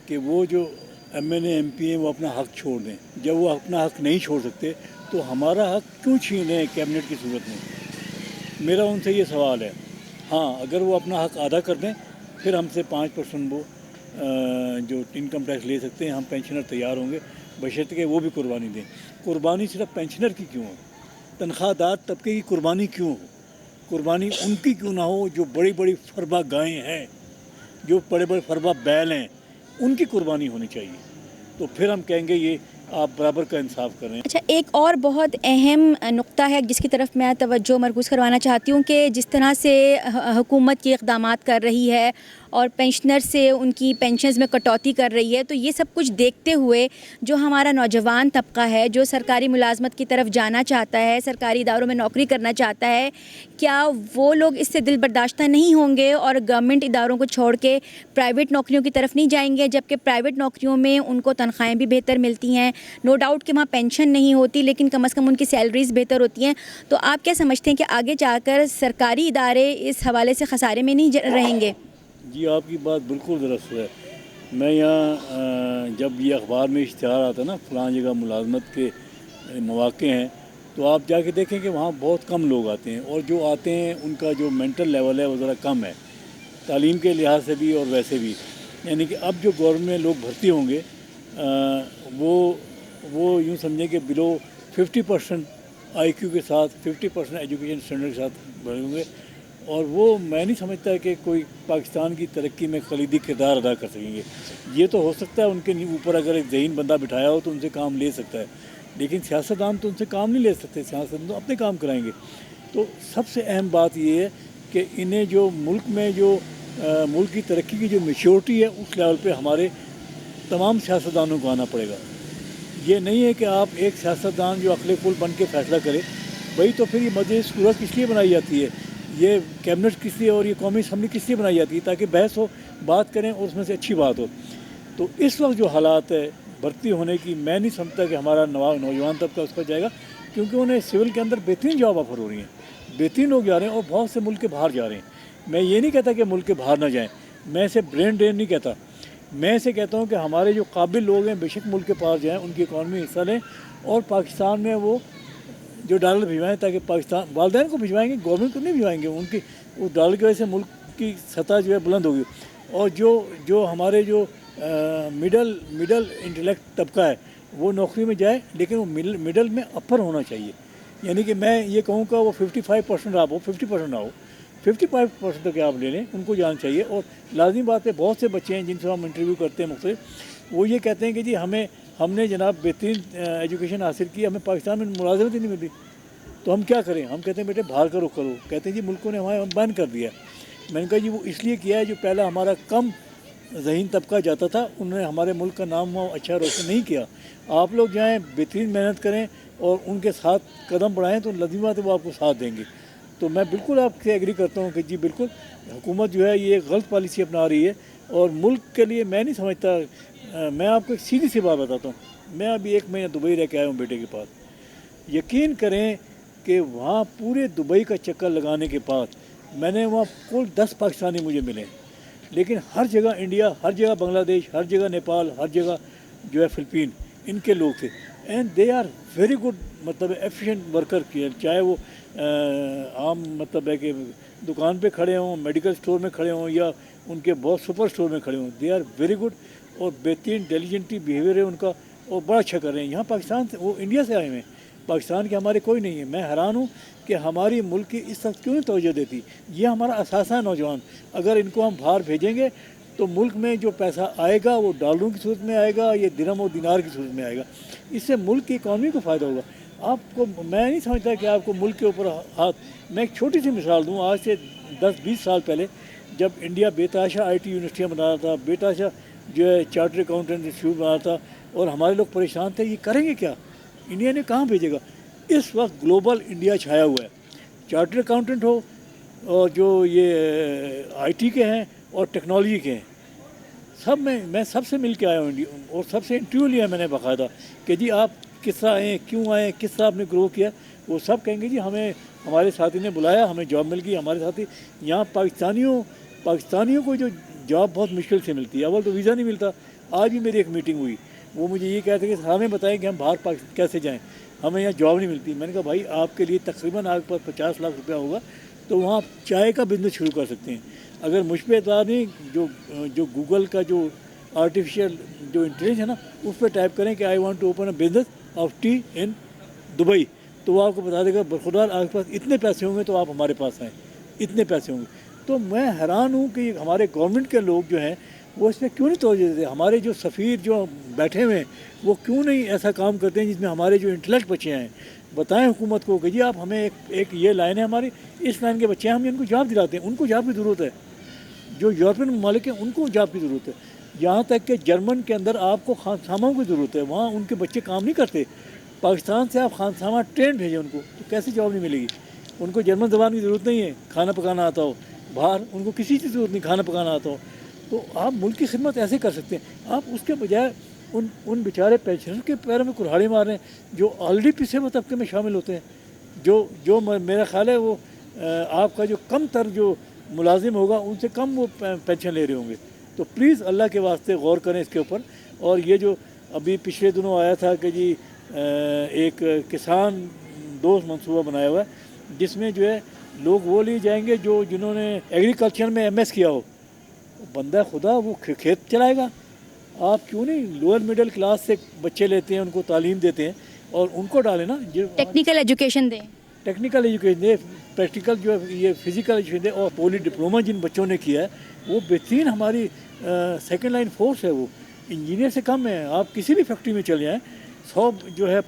कि वो जो MNA MP हैं वो अपना हक़ छोड़ दें? जब वो अपना हक़ नहीं छोड़ सकते तो हमारा हक़ क्यों छीन रहे हैं कैबिनेट की सूरत में? मेरा उनसे ये सवाल है। हाँ, अगर वो अपना हक़ अदा कर दें फिर हमसे 5% वो जो इनकम टैक्स ले सकते हैं, हम पेंशनर तैयार होंगे, बशर्ते कि वो भी कुर्बानी दें। कुर्बानी सिर्फ पेंशनर की क्यों हो? तनख्वाहदार तबके की कुर्बानी क्यों हो? कुर्बानी उनकी क्यों ना हो जो बड़ी बड़ी फरबा गायें हैं, जो बड़े बड़े फरबा बैल हैं, उनकी कुर्बानी होनी चाहिए। तो फिर हम कहेंगे ये आप बराबर का इंसाफ कर रहे हैं। अच्छा, एक और बहुत अहम नुक्ता है जिसकी तरफ मैं तवज्जो मरकूज़ करवाना चाहती हूँ कि जिस तरह से हुकूमत के इक़दामात कर रही है और पेंशनर से उनकी पेंशन्स में कटौती कर रही है, तो ये सब कुछ देखते हुए जो हमारा नौजवान तबका है जो सरकारी मुलाजमत की तरफ जाना चाहता है, सरकारी इदारों में नौकरी करना चाहता है, क्या वो लोग इससे दिल बर्दाश्ता नहीं होंगे और गवर्नमेंट इदारों को छोड़ के प्राइवेट नौकरियों की तरफ नहीं जाएंगे? जबकि प्राइवेट नौकरियों में उनको तनख्वाहें भी बेहतर मिलती हैं, नो डाउट कि वहाँ पेंशन नहीं होती, लेकिन कम से कम उनकी सैलरीज़ बेहतर होती हैं। तो आप क्या समझते हैं कि आगे जाकर सरकारी इदारे इस हवाले से खसारे में नहीं रहेंगे? जी, आपकी बात बिल्कुल दुरुस्त है। मैं यहाँ जब ये अखबार में इश्तिहार आता ना फ़लाँ जगह मुलाजमत के मौक़े हैं, तो आप जाके देखें कि वहाँ बहुत कम लोग आते हैं, और जो आते हैं उनका जो मेंटल लेवल है वो ज़रा कम है, तालीम के लिहाज से भी और वैसे भी। यानी कि अब जो गवर्नमेंट में लोग भर्ती होंगे वो यूँ समझें कि बिलो 50% IQ के साथ, 50% एजुकेशन स्टैंडर्ड के साथ भरे होंगे, और वो मैं नहीं समझता कि कोई पाकिस्तान की तरक्की में कलीदी किरदार अदा कर सकेंगे। ये तो हो सकता है उनके ऊपर अगर एक ज़हीन बंदा बिठाया हो तो उनसे काम ले सकता है, लेकिन सियासतदान तो उनसे काम नहीं ले सकते, सियासतदान तो अपने काम कराएंगे। तो सबसे अहम बात ये है कि इन्हें जो मुल्क में जो मुल्क की तरक्की की जो मैच्योरिटी है उस लेवल पे हमारे तमाम सियासतदानों को आना पड़ेगा। ये नहीं है कि आप एक सियासतदान जो अक्ल कुल बन के फ़ैसला करे, भाई तो फिर ये मजलिस सूरत किस लिए बनाई जाती है, ये कैबिनेट किस लिए और ये कौमी असम्बली किस लिए बनाई जाती है? ताकि बहस हो, बात करें और उसमें से अच्छी बात हो। तो इस वक्त जो हालात है भर्ती होने की, मैं नहीं समझता कि हमारा नौजवान तबका उस पर जाएगा, क्योंकि उन्हें सिविल के अंदर बेहतरीन जॉब ऑफर हो रही हैं, बेहतरीन लोग जा रहे हैं और बहुत से मुल्क के बाहर जा रहे हैं। मैं ये नहीं कहता कि मुल्क के बाहर ना जाएँ, मैं इसे ब्रेन ड्रेन नहीं कहता, मैं इसे कहता हूँ कि हमारे जो काबिल लोग हैं बेशक मुल्क के पास जाएँ, उनकी इकॉनमी हिस्सा लें और पाकिस्तान में वो जो डॉलर भिजवाएँ, ताकि पाकिस्तान वालिदैन को भिजवाएंगे, गवर्नमेंट को नहीं भिजवाएंगे। उनकी उस डॉलर की वजह से मुल्क की सतह जो है बुलंद होगी, और जो हमारे जो मिडल इंटेलेक्ट तबका है वो नौकरी में जाए, लेकिन वो मिडल में अपर होना चाहिए। यानी कि मैं ये कहूँगा वो 55% आप हो, 50% ना हो, 55% तक आप ले लें, उनको जाना चाहिए। और लाजमी बात है, बहुत से बच्चे हैं जिनसे हम इंटरव्यू करते हैं मुख्तलिफ, वो ये कहते हैं कि जी हमने जनाब बेहतरीन एजुकेशन हासिल की, हमें पाकिस्तान में मुलाजमत ही नहीं मिली, तो हम क्या करें? हम कहते हैं बेटे बाहर का रुख करो। कहते हैं जी मुल्कों ने हमारे बैन कर दिया। मैंने कहा जी वो इसलिए किया है, जो पहला हमारा कम ज़हीन तबका जाता था, उन्होंने हमारे मुल्क का नाम अच्छा रोशन नहीं किया। आप लोग जाएँ, बेहतरीन मेहनत करें और उनके साथ कदम बढ़ाएँ, तो लाज़मी बात है वो आपको साथ देंगे। तो मैं बिल्कुल आपसे एग्री करता हूँ कि जी बिल्कुल हुकूमत जो है ये गलत पॉलिसी अपना रही है, और मुल्क के लिए मैं नहीं समझता। मैं आपको एक सीधी सी बात बताता हूँ, मैं अभी 1 महीना दुबई रह के आया हूँ बेटे के पास। यकीन करें कि वहाँ पूरे दुबई का चक्कर लगाने के बाद मैंने वहाँ कुल 10 पाकिस्तानी मुझे मिले, लेकिन हर जगह इंडिया, हर जगह बांग्लादेश, हर जगह नेपाल, हर जगह जो है फिलिपीन, इनके लोग थे। And they are very good, मतलब एफिशिएंट वर्कर किए, चाहे वो आम मतलब है कि दुकान पे खड़े हों, मेडिकल स्टोर में खड़े हों, या उनके बहुत सुपर स्टोर में खड़े हों, दे आर वेरी गुड। और बेहतरीन डेलीजेंटली बिहेवियर है उनका, और बड़ा अच्छा कर रहे हैं। यहाँ पाकिस्तान से, वो इंडिया से आए हुए हैं, पाकिस्तान के हमारे कोई नहीं है। मैं हैरान हूँ कि हमारी मुल्क की इस वक्त क्यों नहीं तवज्जो देती। ये हमारा असासा है नौजवान, अगर इनको हम बाहर भेजेंगे तो मुल्क में जो पैसा आएगा वो डॉलरों की सूरत में आएगा, ये दिरहम और दिनार की सूरत में आएगा। इससे मुल्क की इकॉनमी को फ़ायदा होगा। आपको, मैं नहीं समझता कि आपको मुल्क के ऊपर हाथ। मैं एक छोटी सी मिसाल दूँ, आज से 10-20 साल पहले जब इंडिया बेताशा IT यूनिवर्सिटियाँ बना रहा था, बेताशा जो है चार्टर्ड अकाउंटेंट इंस्टीट्यूट बना रहा था, और हमारे लोग परेशान थे, ये करेंगे क्या, इंडिया ने कहाँ भेजेगा। इस वक्त ग्लोबल इंडिया छाया हुआ है, चार्टर्ड अकाउंटेंट हो और जो ये IT के हैं और टेक्नोलॉजी के हैं, सब में मैं सबसे मिल के आया हूँ और सबसे इंटरव्यू लिया मैंने बाकायदा कि जी आप किस तरह आए, क्यों आए, किस तरह आपने ग्रो किया। वो सब कहेंगे जी हमें हमारे साथी ने बुलाया, हमें जॉब मिल गई। हमारे साथी यहाँ पाकिस्तानियों को जो जॉब बहुत मुश्किल से मिलती है, अव्वल तो वीज़ा नहीं मिलता। आज भी मेरी एक मीटिंग हुई, वो मुझे ये कहते कि हमें बताएं कि हम बाहर कैसे जाएं, हमें यहाँ जॉब नहीं मिलती। मैंने कहा भाई आपके लिए तकरीबन आपके पास 50 लाख रुपया होगा तो वहाँ आप चाय का बिज़नेस शुरू कर सकते हैं। अगर मुझ पर एतबार नहीं, जो गूगल का जो आर्टिफिशियल जो इंटेलिजेंस है ना, उस पर टाइप करें कि I want to open a business of tea in Dubai, तो वो आपको बता देगा बखुदा आपके पास इतने पैसे होंगे तो आप हमारे पास आएँ, इतने पैसे होंगे। तो मैं हैरान हूँ कि हमारे गवर्नमेंट के लोग जो हैं वो इसमें क्यों नहीं तवज्जो देते। हमारे जो सफ़ीर जो बैठे हुए हैं वो क्यों नहीं ऐसा काम करते हैं जिसमें हमारे जो इंटेलेक्ट बच्चे हैं बताएं हुकूमत को कि जी आप हमें एक ये लाइन है हमारी, इस लाइन के बच्चे हैं, हम इनको जॉब दिलाते हैं। उनको जॉब की ज़रूरत है, जो यूरोपियन ममालिक हैं उनको जॉब की ज़रूरत है। यहाँ तक कि जर्मन के अंदर आपको खानसामाओं की ज़रूरत है, वहाँ उनके बच्चे काम नहीं करते। पाकिस्तान से आप खानसामा ट्रेन भेजें उनको तो कैसे जॉब नहीं मिलेगी। उनको जर्मन ज़बान की ज़रूरत नहीं है, खाना पकाना आता हो, बाहर उनको किसी की ज़रूरत नहीं खाना पकाना आता हो। तो आप मुल्क की खिदमत ऐसे कर सकते हैं। आप उसके बजाय उन बेचारे पेंशनर के पैरों में कुल्हाड़ी मार रहे हैं जो ऑलरेडी पिछड़े हुए तबके में शामिल होते हैं, जो मेरा ख्याल है वो आपका जो कम तर जो मुलाजिम होगा उनसे कम वो पेंशन ले रहे होंगे। तो प्लीज़ अल्लाह के वास्ते गौर करें इसके ऊपर। और ये जो अभी पिछले दिनों आया था कि जी एक किसान दोस्त मंसूबा बनाया हुआ है जिसमें जो है लोग वो लिए जाएंगे जिन्होंने एग्रीकल्चर में MS किया हो। बंदा खुदा वो खेत चलाएगा। आप क्यों नहीं लोअर मिडिल क्लास से बच्चे लेते हैं, उनको तालीम देते हैं और उनको डालें ना, जो टेक्निकल एजुकेशन दें, टेक्निकल एजुकेशन दे, प्रैक्टिकल जो है ये फिज़िकल एजुकेशन दे। और पॉली डिप्लोमा जिन बच्चों ने किया है वो बेहतरीन हमारी सेकेंड लाइन फोर्स है, वो इंजीनियर से कम है। आप किसी भी फैक्ट्री में चले जाएँ, 100 जो है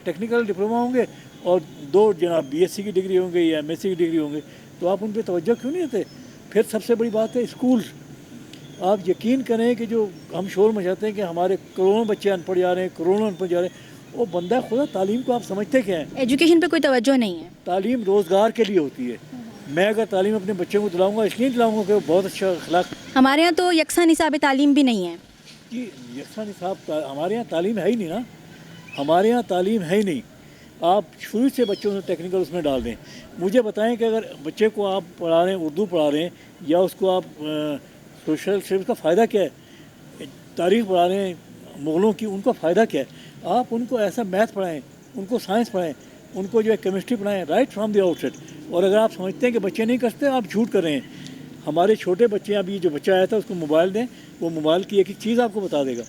टेक्निकल डिप्लोमा होंगे और 2 जनाब BSc की डिग्री होंगे या MSc की डिग्री होंगे। तो आप उन पर तवज्जो क्यों नहीं देते। फिर सबसे बड़ी बात है स्कूल। आप यकीन करें कि जो हम शोर मचाते हैं कि हमारे करोड़ों बच्चे अनपढ़ जा रहे हैं, करोड़ों अनपढ़ जा रहे हैं, वो बंदा खुदा तालीम को आप समझते क्या हैं। एजुकेशन पे कोई तवज्जो नहीं है। तालीम रोज़गार के लिए होती है। मैं अगर तालीम अपने बच्चों को दिलाऊंगा इसलिए दिलाऊंगा कि वो बहुत अच्छा अखलाक। हमारे यहाँ तो यकसा निसाब तालीम भी नहीं है जी, यकसा निसाब हमारे यहाँ तालीम है ही नहीं ना, हमारे यहाँ तालीम है ही नहीं। आप शुरू से बच्चों को टेक्निकल उसमें डाल दें। मुझे बताएं कि अगर बच्चे को आप पढ़ा रहे हैं, उर्दू पढ़ा रहे हैं, या उसको आप सोशल स्टडीज़ का फ़ायदा क्या है, तारीख़ पढ़ा रहे हैं मुग़लों की, उनका फ़ायदा क्या है। आप उनको ऐसा मैथ पढ़ाएं, उनको साइंस पढ़ाएं, उनको जो है केमिस्ट्री पढ़ाएं राइट फ्रॉम द आउटसेट। और अगर आप समझते हैं कि बच्चे नहीं करते, आप झूठ कर रहे हैं। हमारे छोटे बच्चे, अभी जो बच्चा आया था उसको मोबाइल दें, वो मोबाइल की एक चीज़ आपको बता देगा।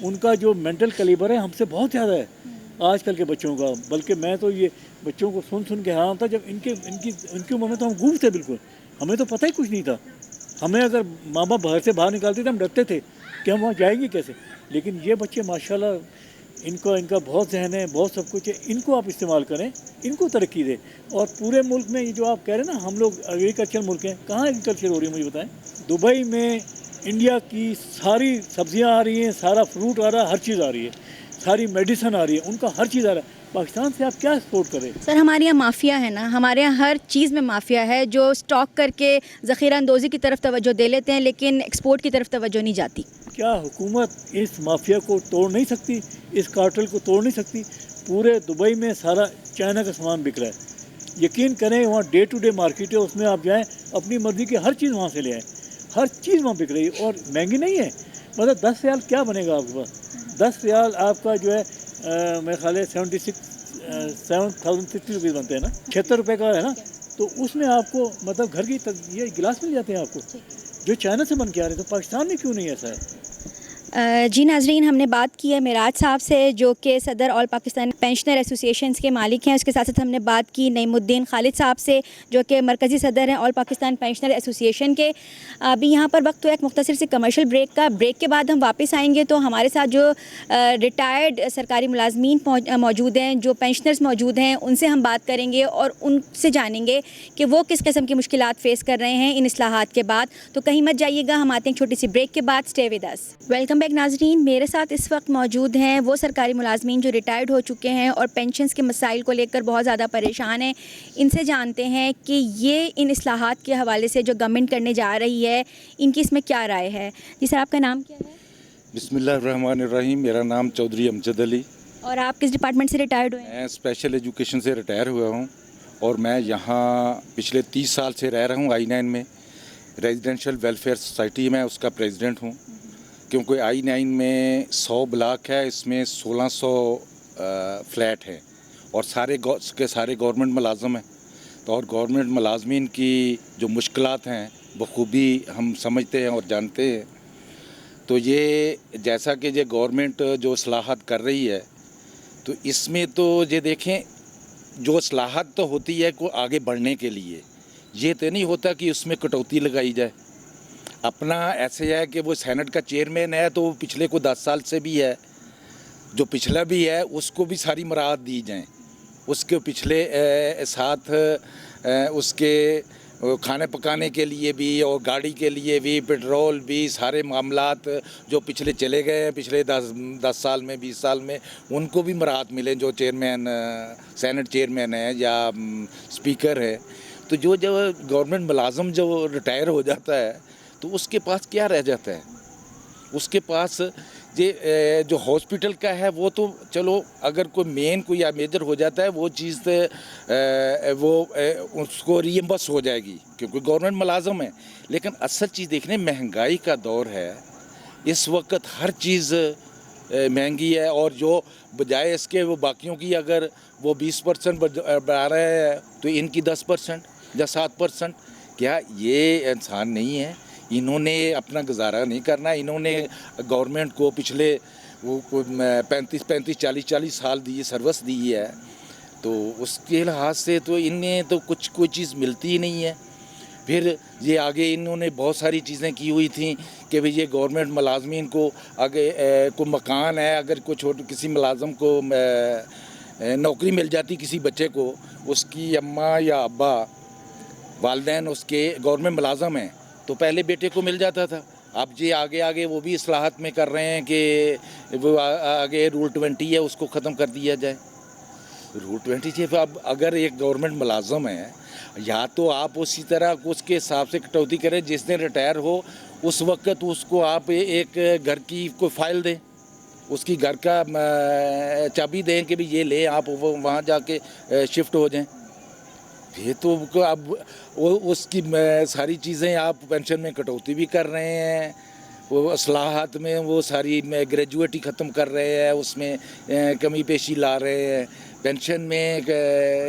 उनका जो मेंटल कैलिबर है हमसे बहुत ज़्यादा है आजकल के बच्चों का। बल्कि मैं तो ये बच्चों को सुन के हैरान था, जब इनकी उम्र में तो हम गूंग थे बिल्कुल, हमें तो पता ही कुछ नहीं था। हमें अगर माँ बाप घर से बाहर निकालते थे हम डरते थे कि हम वहाँ जाएंगे कैसे। लेकिन ये बच्चे माशाल्लाह इनका बहुत जहन है, बहुत सब कुछ है। इनको आप इस्तेमाल करें, इनको तरक्की दें। और पूरे मुल्क में ये जो आप कह रहे हैं ना हम लोग एग्रीकल्चर मुल्क हैं, कहाँ एग्रीकल्चर हो रही है मुझे बताएं। दुबई में इंडिया की सारी सब्जियाँ आ रही हैं, सारा फ्रूट आ रहा है, हर चीज़ आ रही है, सारी मेडिसिन आ रही है, उनका हर चीज़ आ रहा है। पाकिस्तान से आप क्या एक्सपोर्ट करें। सर हमारे यहाँ माफिया है ना, हमारे यहाँ हर चीज़ में माफिया है जो स्टॉक करके ज़ख़ीरा अंदोज़ी की तरफ तवज्जो दे लेते हैं लेकिन एक्सपोर्ट की तरफ तवज्जो नहीं जाती। क्या हुकूमत इस माफिया को तोड़ नहीं सकती, इस कार्टेल को तोड़ नहीं सकती। पूरे दुबई में सारा चाइना का सामान बिक रहा है। यकीन करें वहाँ डे टू डे मार्केट है, उसमें आप जाएँ अपनी मर्ज़ी की हर चीज़ वहाँ से ले आएँ, हर चीज़ वहाँ बिक रही है और महंगी नहीं है। मतलब 10 रियाल क्या बनेगा आपके पास? 10 रियाल आपका जो है मेरे ख्याल है 7,060 रुपीज़ बनते हैं ना, 76 रुपये का है ना, तो उसमें आपको मतलब घर की ये गिलास मिल जाते हैं आपको, जो चाइना से बन के आ रहे हैं। तो पाकिस्तान में क्यों नहीं ऐसा है? जी नाजरीन, हमने बात की है मिराज साहब से जो कि सदर ऑल पाकिस्तान पेंशनर एसोसिएशंस के मालिक हैं। उसके साथ साथ हमने बात की नईमुद्दीन खालिद साहब से जो कि मरकज़ी सदर हैं ऑल पाकिस्तान पेंशनर एसोसिएशन के। अभी यहाँ पर वक्त हुआ एक मुख्तसर से कमर्शियल ब्रेक का। ब्रेक के बाद हम वापस आएंगे तो हमारे साथ जो रिटायर्ड सरकारी मुलाजमीन मौजूद हैं, जो पेंशनर्स मौजूद हैं, उनसे हम बात करेंगे और उनसे जानेंगे कि वो किस किस्म की मुश्किलात फेस कर रहे हैं इन इस्लाहात के बाद। तो कहीं मत जाइएगा, हम आते हैं एक छोटी सी ब्रेक के बाद। Stay with us. Welcome back नाजरीन, मेरे साथ इस वक्त मौजूद हैं वो सरकारी मुलाजमीन जो रिटायर्ड हो चुके हैं और पेंशन्स के मसाइल को लेकर बहुत ज़्यादा परेशान हैं। इनसे जानते हैं कि ये इन इस्लाहात के हवाले से जो गवर्नमेंट करने जा रही है, इनकी इसमें क्या राय है। जी सर, आपका नाम क्या है? बिस्मिल्लाहिर्रहमानिर्रहीम। मेरा नाम चौधरी अमजद अली। और आप किस डिपार्टमेंट से रिटायर्ड हुए हैं? मैं स्पेशल एजुकेशन से रिटायर हुआ हूँ और मैं यहाँ पिछले 30 साल से रह रहा हूँ। I9 में रेजिडेंशियल वेलफेयर सोसाइटी में उसका प्रेसिडेंट हूँ। क्योंकि I9 में 100 ब्लॉक है, इसमें 1600 फ्लैट हैं और सारे गवर्नमेंट मुलाजम हैं। तो और गवर्नमेंट मुलाजमीन की जो मुश्किलात हैं बखूबी हम समझते हैं और जानते हैं। तो ये जैसा कि ये गवर्नमेंट जो इस्लाहात कर रही है, तो इसमें तो ये देखें, जो इस्लाहात तो होती है को आगे बढ़ने के लिए, ये तो नहीं होता कि उसमें कटौती लगाई जाए। अपना ऐसे है कि वो सेनेट का चेयरमैन है तो वो पिछले को 10 साल से भी है, जो पिछला भी है उसको भी सारी मराहत दी जाएं। उसके पिछले साथ उसके खाने पकाने के लिए भी और गाड़ी के लिए भी, पेट्रोल भी, सारे मामलात जो पिछले चले गए हैं पिछले 10 साल में, 20 साल में, उनको भी मराहत मिले। जो चेयरमैन सेनेट चेयरमैन है या स्पीकर है, तो जो गवर्नमेंट मुलाजम जो रिटायर हो जाता है तो उसके पास क्या रह जाता है? उसके पास ये जो हॉस्पिटल का है वो तो चलो, अगर कोई मेन कोई या मेजर हो जाता है वो चीज़ वो उसको रीइंबर्स हो जाएगी क्योंकि गवर्नमेंट मुलाजम है। लेकिन असल चीज़ देखने, महंगाई का दौर है इस वक्त, हर चीज़ महंगी है और जो बजाय इसके वो बाकियों की अगर वो 20% बढ़ा रहे हैं तो इनकी 10% या 7%। क्या ये इंसान नहीं है? इन्होंने अपना गुजारा नहीं करना। इन्होंने गवर्नमेंट को पिछले वो 35-40 साल दी सर्विस दी है, तो उसके लिहाज से तो इन्हें तो कोई चीज़ मिलती ही नहीं है। फिर ये आगे इन्होंने बहुत सारी चीज़ें की हुई थी कि भाई ये गवर्नमेंट मुलाजमीन को आगे को मकान है, अगर कोई किसी मुलाजम को नौकरी मिल जाती किसी बच्चे को, उसकी अम्मा या अब्बा वालिदैन उसके गवर्नमेंट मुलाजम हैं तो पहले बेटे को मिल जाता था। अब ये आगे वो भी इस्लाहात में कर रहे हैं कि वो आगे रूल 20 है उसको ख़त्म कर दिया जाए। रूल 20 से अब अगर एक गवर्नमेंट मुलाजम है, या तो आप उसी तरह उसके हिसाब से कटौती करें, जिस दिन रिटायर हो उस वक्त उसको आप एक घर की कोई फाइल दें, उसकी घर का चाबी दें कि भाई ये ले आप वहाँ जाके शिफ्ट हो जाएं। ये तो अब वो उसकी सारी चीज़ें आप पेंशन में कटौती भी कर रहे हैं, वो इस्लाहात में वो सारी ग्रेजुएटी ख़त्म कर रहे हैं, उसमें कमी पेशी ला रहे हैं, पेंशन में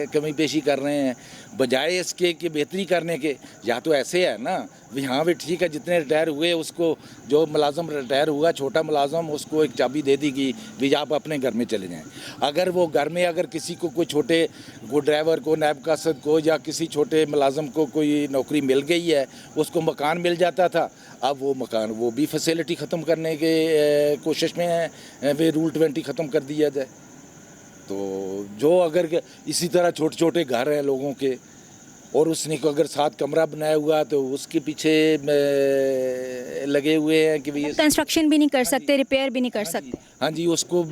कमी पेशी कर रहे हैं, बजाय इसके कि बेहतरी करने के। या तो ऐसे है ना भी हाँ भी ठीक है, जितने रिटायर हुए उसको, जो मुलाजम रिटायर हुआ छोटा मुलाजम, उसको एक चाबी दे दी कि भी आप अपने घर में चले जाएं। अगर वो घर में अगर किसी को कोई छोटे को ड्राइवर को, नायब कासद को या किसी छोटे मुलाजम को कोई नौकरी मिल गई है, उसको मकान मिल जाता था, अब वो मकान वो भी फैसिलिटी ख़त्म करने के कोशिश में है, वे रूल 20 ख़त्म कर दिया जाए। तो जो अगर इसी तरह छोटे छोटे घर हैं लोगों के और उसने को अगर 7 कमरा बनाया हुआ तो उसके पीछे लगे हुए हैं कि भाई कंस्ट्रक्शन भी नहीं कर सकते, रिपेयर भी नहीं कर सकते। हाँ जी, उसको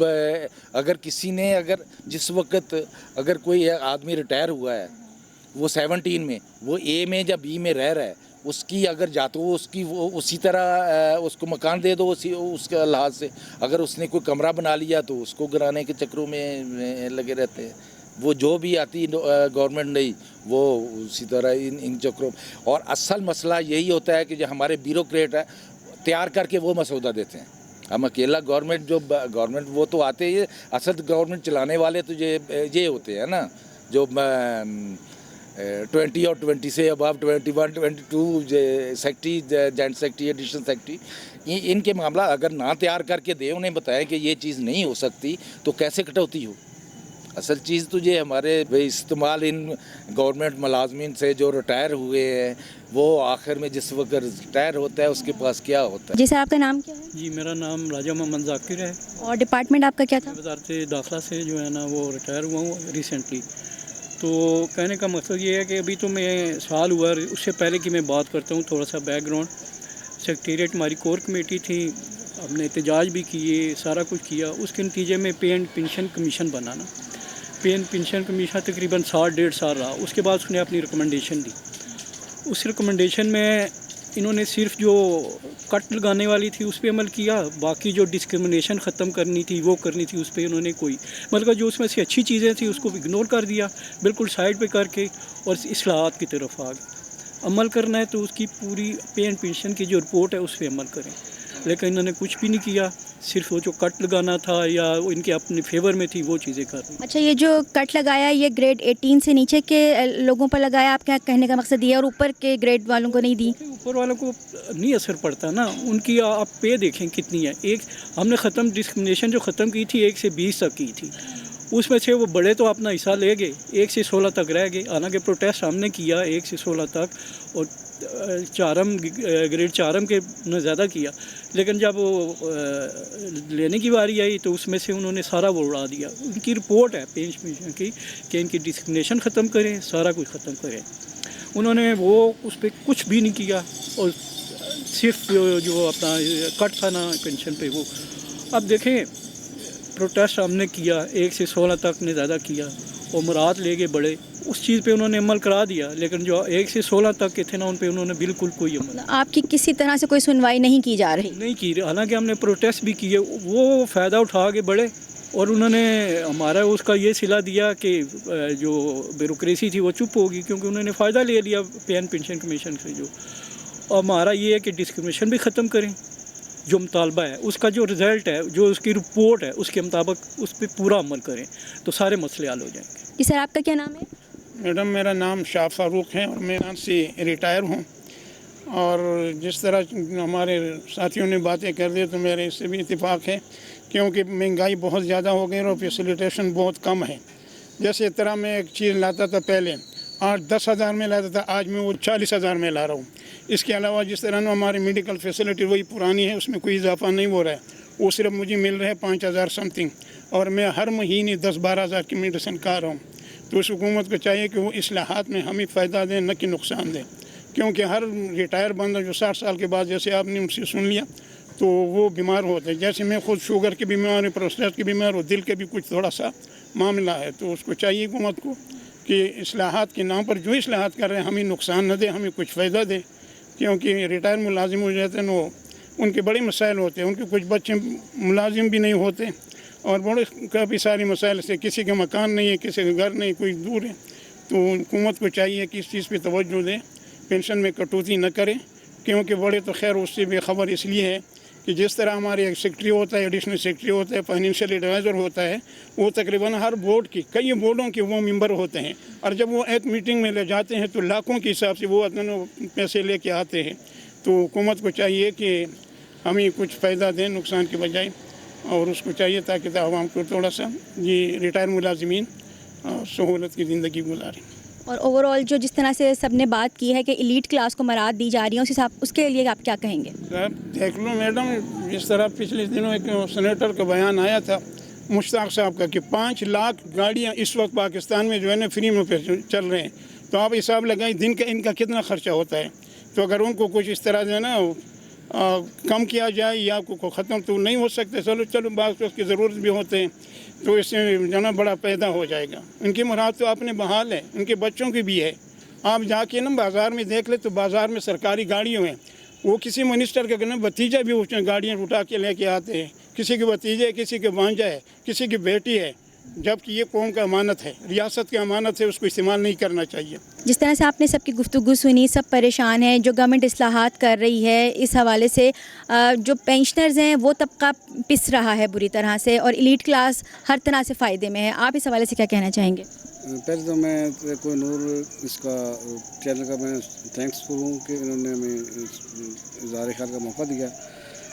अगर किसी ने अगर जिस वक्त अगर कोई आदमी रिटायर हुआ है वो 17 में, वो A में या B में रह रहा है, اس کی اگر جاتے ہو اس کی وہ اسی طرح اس کو مکان دے دو اس کے لحاظ سے. اگر اس نے کوئی کمرہ بنا لیا تو اس کو گرانے کے چکروں میں لگے رہتے ہیں. وہ جو بھی آتی گورنمنٹ نہیں وہ اسی طرح ان چکروں. اور اصل مسئلہ یہی ہوتا ہے کہ جو ہمارے بیوروکریٹ ہے تیار کر کے وہ مسودہ دیتے ہیں. ہم اکیلا گورنمنٹ وہ تو آتے ہی اصل گورنمنٹ چلانے والے تو یہ ہوتے ہیں نا جو 20 اور 20 سے ابو 21 22 secretary joint secretary additional secretary ان کے معاملہ اگر نہ تیار کر کے دیں انہیں بتائیں کہ یہ چیز نہیں ہو سکتی تو کیسے کٹوتی ہو. اصل چیز تو یہ ہمارے استعمال ان گورنمنٹ ملازمین سے جو ریٹائر ہوئے ہیں وہ آخر میں جس وقت ریٹائر ہوتا ہے اس کے پاس کیا ہوتا ہے. جی سر آپ کا نام کیا ہے؟ جی میرا نام راجہ محمد ذاکر ہے اور ڈپارٹمنٹ آپ کا کیا تھا؟ وزارت داخلہ سے جو ہے نا وہ ریٹائر ہوا ہوں ریسنٹلی. تو کہنے کا مقصد یہ ہے کہ ابھی تو میں سال ہوا اس سے پہلے کی میں بات کرتا ہوں تھوڑا سا بیک گراؤنڈ. سیکریٹریٹ ہماری کور کمیٹی تھی, ہم نے احتجاج بھی کیے, سارا کچھ کیا. اس کے نتیجے میں pay and pension commission banana. Pay and pension commission تقریباً 1.5 سال رہا. اس کے بعد اس نے اپنی ریکمنڈیشن دی. اس ریکمنڈیشن میں انہوں نے صرف جو کٹ لگانے والی تھی اس پہ عمل کیا, باقی جو ڈسکرمنیشن ختم کرنی تھی وہ کرنی تھی اس پہ انہوں نے کوئی مطلب جو اس میں سے اچھی چیزیں تھیں اس کو اگنور کر دیا بالکل سائڈ پہ کر کے اور اصلاحات کی طرف آ گئے. عمل کرنا ہے تو اس کی پوری پے اینڈ پینشن کی جو رپورٹ ہے اس پہ عمل کریں, لیکن انہوں نے کچھ بھی نہیں کیا. صرف وہ جو کٹ لگانا تھا یا ان کے اپنے فیور میں تھی وہ چیزیں کر رہی. اچھا, یہ جو کٹ لگایا یہ گریڈ 18 سے نیچے کے لوگوں پر لگایا, آپ کیا کہنے کا مقصد یہ, اور اوپر کے گریڈ والوں کو نہیں دی؟ اوپر والوں کو نہیں اثر پڑتا نا, ان کی آپ پے دیکھیں کتنی ہے. ایک ہم نے ختم ڈسکرمنیشن جو ختم کی تھی 1 سے 20 تک کی تھی, اس میں سے وہ بڑے تو اپنا حصہ لے گئے, 1 سے 16 تک رہ گئے. حالانکہ پروٹیسٹ ہم نے کیا 1 سے 16 تک اور گریڈ 4 کے نے زیادہ کیا, لیکن جب وہ لینے کی باری آئی تو اس میں سے انہوں نے سارا وہ اڑا دیا. ان کی رپورٹ ہے پینشن کی کہ ان کی ڈسکرمنیشن ختم کریں, سارا کچھ ختم کریں. انہوں نے وہ اس پہ کچھ بھی نہیں کیا اور صرف جو اپنا کٹ تھا نا پینشن پہ وہ. اب دیکھیں پروٹیسٹ ہم نے کیا 1 سے 16 تک نے زیادہ کیا اور مراد لے گئے بڑے, اس چیز پہ انہوں نے عمل کرا دیا, لیکن جو 1 سے 16 تک کے تھے نا ان پہ انہوں نے بالکل کوئی عمل آپ کی کسی طرح سے کوئی سنوائی نہیں کی جا رہی؟ نہیں کی. حالانکہ ہم نے پروٹیسٹ بھی کیے, وہ فائدہ اٹھا کے بڑے اور انہوں نے ہمارا اس کا یہ صلہ دیا کہ جو بیوروکریسی تھی وہ چپ ہوگی کیونکہ انہوں نے فائدہ لے لیا پے اینڈ پینشن کمیشن سے. جو اور ہمارا یہ ہے کہ ڈسکرمنیشن بھی ختم کریں, جو مطالبہ ہے اس کا جو رزلٹ ہے جو اس کی رپورٹ ہے اس کے مطابق اس پہ پورا عمل کریں تو سارے مسئلے حل ہو جائیں گے. جی سر آپ کا کیا نام ہے؟ میڈم میرا نام شاہ فاروق ہے اور میں یہاں سے ریٹائر ہوں. اور جس طرح ہمارے ساتھیوں نے باتیں کر دی تو میرے اس سے بھی اتفاق ہے کیونکہ مہنگائی بہت زیادہ ہو گئی اور فیسیلیٹیشن بہت کم ہے. جیسے طرح میں ایک چیز لاتا تھا پہلے 8-10 ہزار میں لاتا تھا, آج میں وہ 40 ہزار میں لا رہا ہوں. اس کے علاوہ جس طرح ہماری میڈیکل فیسلٹی وہی پرانی ہے, اس میں کوئی اضافہ نہیں ہو رہا ہے. وہ صرف مجھے مل رہا ہے 5,000 سم تھنگ اور میں ہر مہینے 10-12 ہزار کی میڈیسن کھا رہا ہوں. تو اس حکومت کو چاہیے کہ وہ اصلاحات میں ہمیں فائدہ دیں نہ کہ نقصان دیں, کیونکہ ہر ریٹائر بندہ جو 60 سال کے بعد جیسے آپ نے ان سے سن لیا تو وہ بیمار ہوتے ہیں. جیسے میں خود شوگر کے بیمار ہوں, پروسٹیٹ کے بیمار ہوں, دل کے بھی کچھ تھوڑا سا معاملہ ہے. تو اس کو چاہیے حکومت کو کہ اصلاحات کے نام پر جو اصلاحات کر رہے ہیں ہمیں نقصان نہ دے, ہمیں کچھ فائدہ دے. کیونکہ ریٹائر ملازم ہو جاتے ہیں وہ ان کے بڑے مسائل ہوتے ہیں, ان کے کچھ بچے ملازم بھی نہیں ہوتے اور بڑے کافی سارے مسائل سے, کسی کے مکان نہیں ہے, کسی کے گھر نہیں, کوئی دور ہے. تو حکومت کو چاہیے کہ اس چیز پہ توجہ دے, پینشن میں کٹوتی نہ کرے. کیونکہ بڑے تو خیر اس سے بے خبر اس لیے ہے کہ جس طرح ہمارے ایک سیکٹری ہوتا ہے, ایڈیشنل سیکٹری ہوتا ہے, فائنینشیل ایڈوائزر ہوتا ہے, وہ تقریباً ہر بورڈ کی کئی بورڈوں کے وہ ممبر ہوتے ہیں اور جب وہ ایک میٹنگ میں لے جاتے ہیں تو لاکھوں کے حساب سے وہ اپنے پیسے لے کے آتے ہیں. تو حکومت کو چاہیے کہ ہمیں کچھ فائدہ دیں نقصان کے بجائے, اور اس کو چاہیے تاکہ عوام کو تھوڑا سا یہ ریٹائر ملازمین سہولت کی زندگی گزاریں. اور اوور آل جو جس طرح سے سب نے بات کی ہے کہ ایلیٹ کلاس کو مراد دی جا رہی ہے اس کے لیے آپ کیا کہیں گے؟ دیکھ لو میڈم, جس طرح پچھلے دنوں ایک سینیٹر کا بیان آیا تھا مشتاق صاحب کا کہ 5 لاکھ گاڑیاں اس وقت پاکستان میں جو ہے نا فری میں چل رہے ہیں. تو آپ حساب لگائیں دن کا ان کا کتنا خرچہ ہوتا ہے. تو اگر ان کو کچھ اس طرح جو ہے نا کم کیا جائے یا کو ختم تو نہیں ہو سکتے. چلو بعض اس کی ضرورت بھی ہوتے ہیں تو اس سے جو ہے نا بڑا پیدا ہو جائے گا. ان کی مراد تو اپنے بحال ہے, ان کے بچوں کی بھی ہے. आप जाके ना बाज़ार में देख ले तो बाज़ार में सरकारी गाड़ियों में वो किसी मिनिस्टर का ना भतीजा भी उसमें गाड़ियाँ उठा के लेके आते हैं, किसी के भतीजे, किसी के भांजा है, किसी की बेटी है, जबकि ये कौम का अमानत है, रियासत की अमानत है, उसको इस्तेमाल नहीं करना चाहिए। जिस तरह से आपने सबकी गुफ्तगू सुनी, सब परेशान हैं, जो गवर्नमेंट इस्लाहात कर रही है इस हवाले से जो पेंशनर्स हैं वो तबका पिस रहा है बुरी तरह से और एलीट क्लास हर तरह से फ़ायदे में है। आप इस हवाले से क्या कहना चाहेंगे? पहले तो मैं कोई नूर इसका चैनल का मैं थैंक्स करूँ कि इन्होंने हमें इज़हार ख्याल का मौका दिया।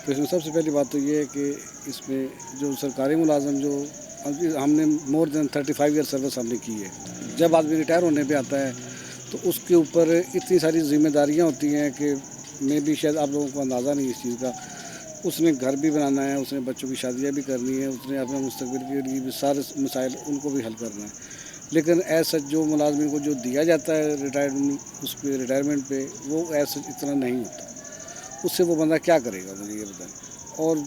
तो इसमें सबसे पहली बात तो ये है कि इसमें जो सरकारी मुलाजम जो हमने मोर देन 35 ईयर सर्विस हमने की है, जब आदमी रिटायर होने पे आता है तो उसके ऊपर इतनी सारी जिम्मेदारियाँ होती हैं कि मैं भी शायद आप लोगों को अंदाज़ा नहीं इस चीज़ का। उसने घर भी बनाना है, उसने बच्चों की शादियाँ भी करनी है, उसने अपने मुस्तकबिल के लिए भी सारे मसाइल उनको भी हल करना है। लेकिन ऐसा जो मुलाजमिन को जो दिया जाता है उस पर रिटायरमेंट पे, वो ऐसा इतना नहीं होता। उससे वो बंदा क्या करेगा, मुझे ये बताएं। और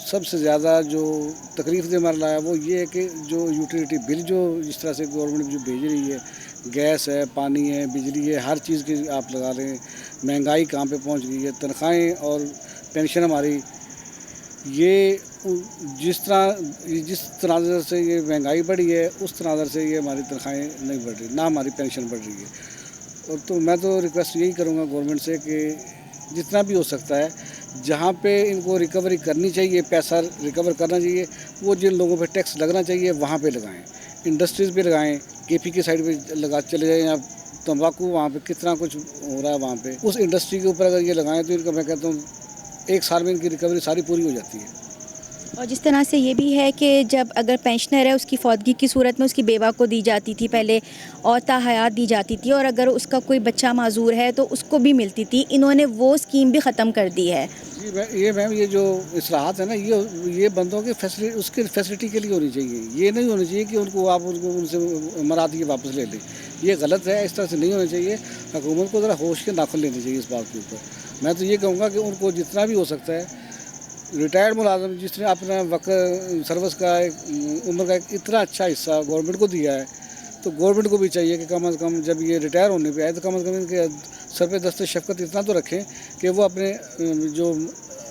सबसे ज़्यादा जो तकलीफ दे मरला है वो ये है कि जो यूटिलिटी बिल जो जिस तरह से गवर्नमेंट जो भेज रही है, गैस है, पानी है, बिजली है, हर चीज़ की आप लगा लें, महंगाई कहाँ पे पहुंच गई है, तनख्वाहें और पेंशन हमारी ये जिस तरह से ये महंगाई बढ़ी है उस तरह से ये हमारी तनख्वाहें नहीं बढ़ रही, ना हमारी पेंशन बढ़ रही है। और तो मैं तो रिक्वेस्ट यही करूँगा गवर्नमेंट से कि जितना भी हो सकता है जहाँ पे इनको रिकवरी करनी चाहिए, पैसा रिकवर करना चाहिए, वो जिन लोगों पे टैक्स लगना चाहिए वहाँ पे लगाएं, इंडस्ट्रीज़ पे लगाएं, केपी के साइड पे लगा चले जाएं, या तंबाकू वहाँ पे कितना कुछ हो रहा है वहाँ पे, उस इंडस्ट्री के ऊपर अगर ये लगाएं तो इनका मैं कहता हूँ 1 साल में इनकी रिकवरी सारी पूरी हो जाती है। और जिस तरह से ये भी है कि जब अगर पेंशनर है उसकी फौतगी की सूरत में उसकी बेवा को दी जाती थी पहले और ताहयात दी जाती थी, और अगर उसका कोई बच्चा माजूर है तो उसको भी मिलती थी, इन्होंने वो स्कीम भी ख़त्म कर दी है। जी मैम ये जो इस्लाहात है ना ये बंदों के फैसिलिटी उसके फैसिलिटी के लिए होनी चाहिए, ये नहीं होनी चाहिए कि उनको उनसे मरा दिए वापस ले लें, ये गलत है, इस तरह से नहीं होना चाहिए। हुकूमत को ज़रा होश के नाखुन लेने चाहिए इस बात के ऊपर। मैं तो ये कहूँगा कि उनको जितना भी हो सकता है रिटायर्ड मुलाजम जिसने अपना वक्त सर्विस का उम्र का एक इतना अच्छा हिस्सा गवर्नमेंट को दिया है, तो गवर्नमेंट को भी चाहिए कि कम से कम जब ये रिटायर होने पे आए तो कम से कम इनके सर पे दस्ते शफ़क़त इतना तो रखें कि वो अपने जो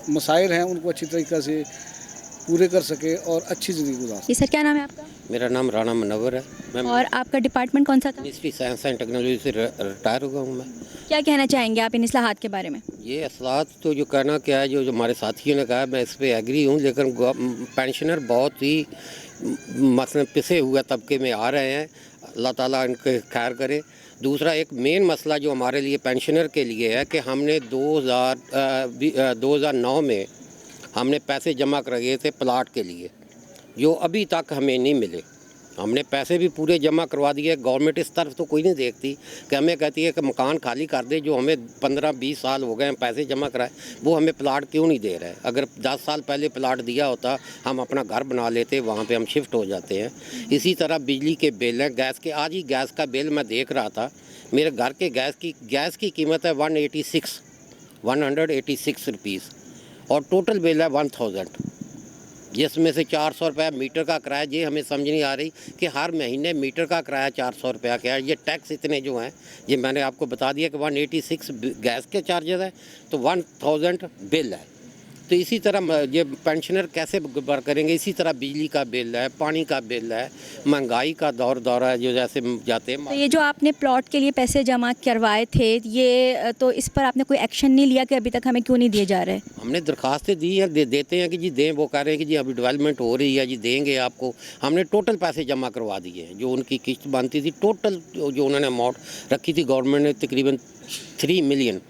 मसाइल हैं उनको अच्छी तरीक़े से पूरे कर सके और अच्छी ज़िंदगी गुजार सके। जी सर, क्या नाम है आपका? मेरा नाम राणा मुनव्वर है। मैं और आपका डिपार्टमेंट कौन सा था? मिनिस्ट्री साइंस एंड टेक्नोलॉजी से रिटायर हुआ हूँ मैं। क्या कहना चाहेंगे आप इन इस्लाहात के बारे में? ये असलाहत तो जो कहना क्या है, जो हमारे साथियों ने कहा, मैं इस पर एग्री हूँ, लेकिन पेंशनर बहुत ही मसलन पिसे हुए तबके में आ रहे हैं, अल्लाह ताला इनके खैर करे। दूसरा एक मेन मसला जो हमारे लिए पेंशनर के लिए है कि हमने 2009 में हमने पैसे जमा करवाए थे प्लाट के लिए, जो अभी तक हमें नहीं मिले। हमने पैसे भी पूरे जमा करवा दिए, गवर्नमेंट इस तरफ तो कोई नहीं देखती कि हमें कहती है कि मकान खाली कर दे, जो हमें 15-20 साल हो गए हैं पैसे जमा कराए, वो हमें प्लाट क्यों नहीं दे रहे। अगर 10 साल पहले प्लाट दिया होता हम अपना घर बना लेते, वहाँ पे हम शिफ्ट हो जाते हैं। इसी तरह बिजली के बिल हैं, गैस के, आज ही गैस का बिल मैं देख रहा था, मेरे घर के गैस की कीमत है 186 रुपीज़ और टोटल बिल है 1000, जिसमें से 400 रुपया मीटर का किराया। ये हमें समझ नहीं आ रही कि हर महीने मीटर का किराया 400 रुपया क्या है। ये टैक्स इतने जो हैं, ये मैंने आपको बता दिया कि 186 गैस के चार्जेस है तो 1000 बिल है। तो इसी तरह ये पेंशनर कैसे बर करेंगे। इसी तरह बिजली का बिल है, पानी का बिल है, महंगाई का दौर है जो जैसे जाते हैं। तो ये जो आपने प्लॉट के लिए पैसे जमा करवाए थे, ये तो इस पर आपने कोई एक्शन नहीं लिया कि अभी तक हमें क्यों नहीं दिए जा रहे? हमने दरखास्तें दी हैं, देते हैं कि जी दें, वो कह रहे हैं कि जी अभी डेवलपमेंट हो रही है, जी देंगे आपको। हमने टोटल पैसे जमा करवा दिए हैं, जो उनकी किस्त बनती थी, टोटल जो उन्होंने अमाउंट रखी थी गवर्नमेंट ने तकरीबन 3 मिलियन,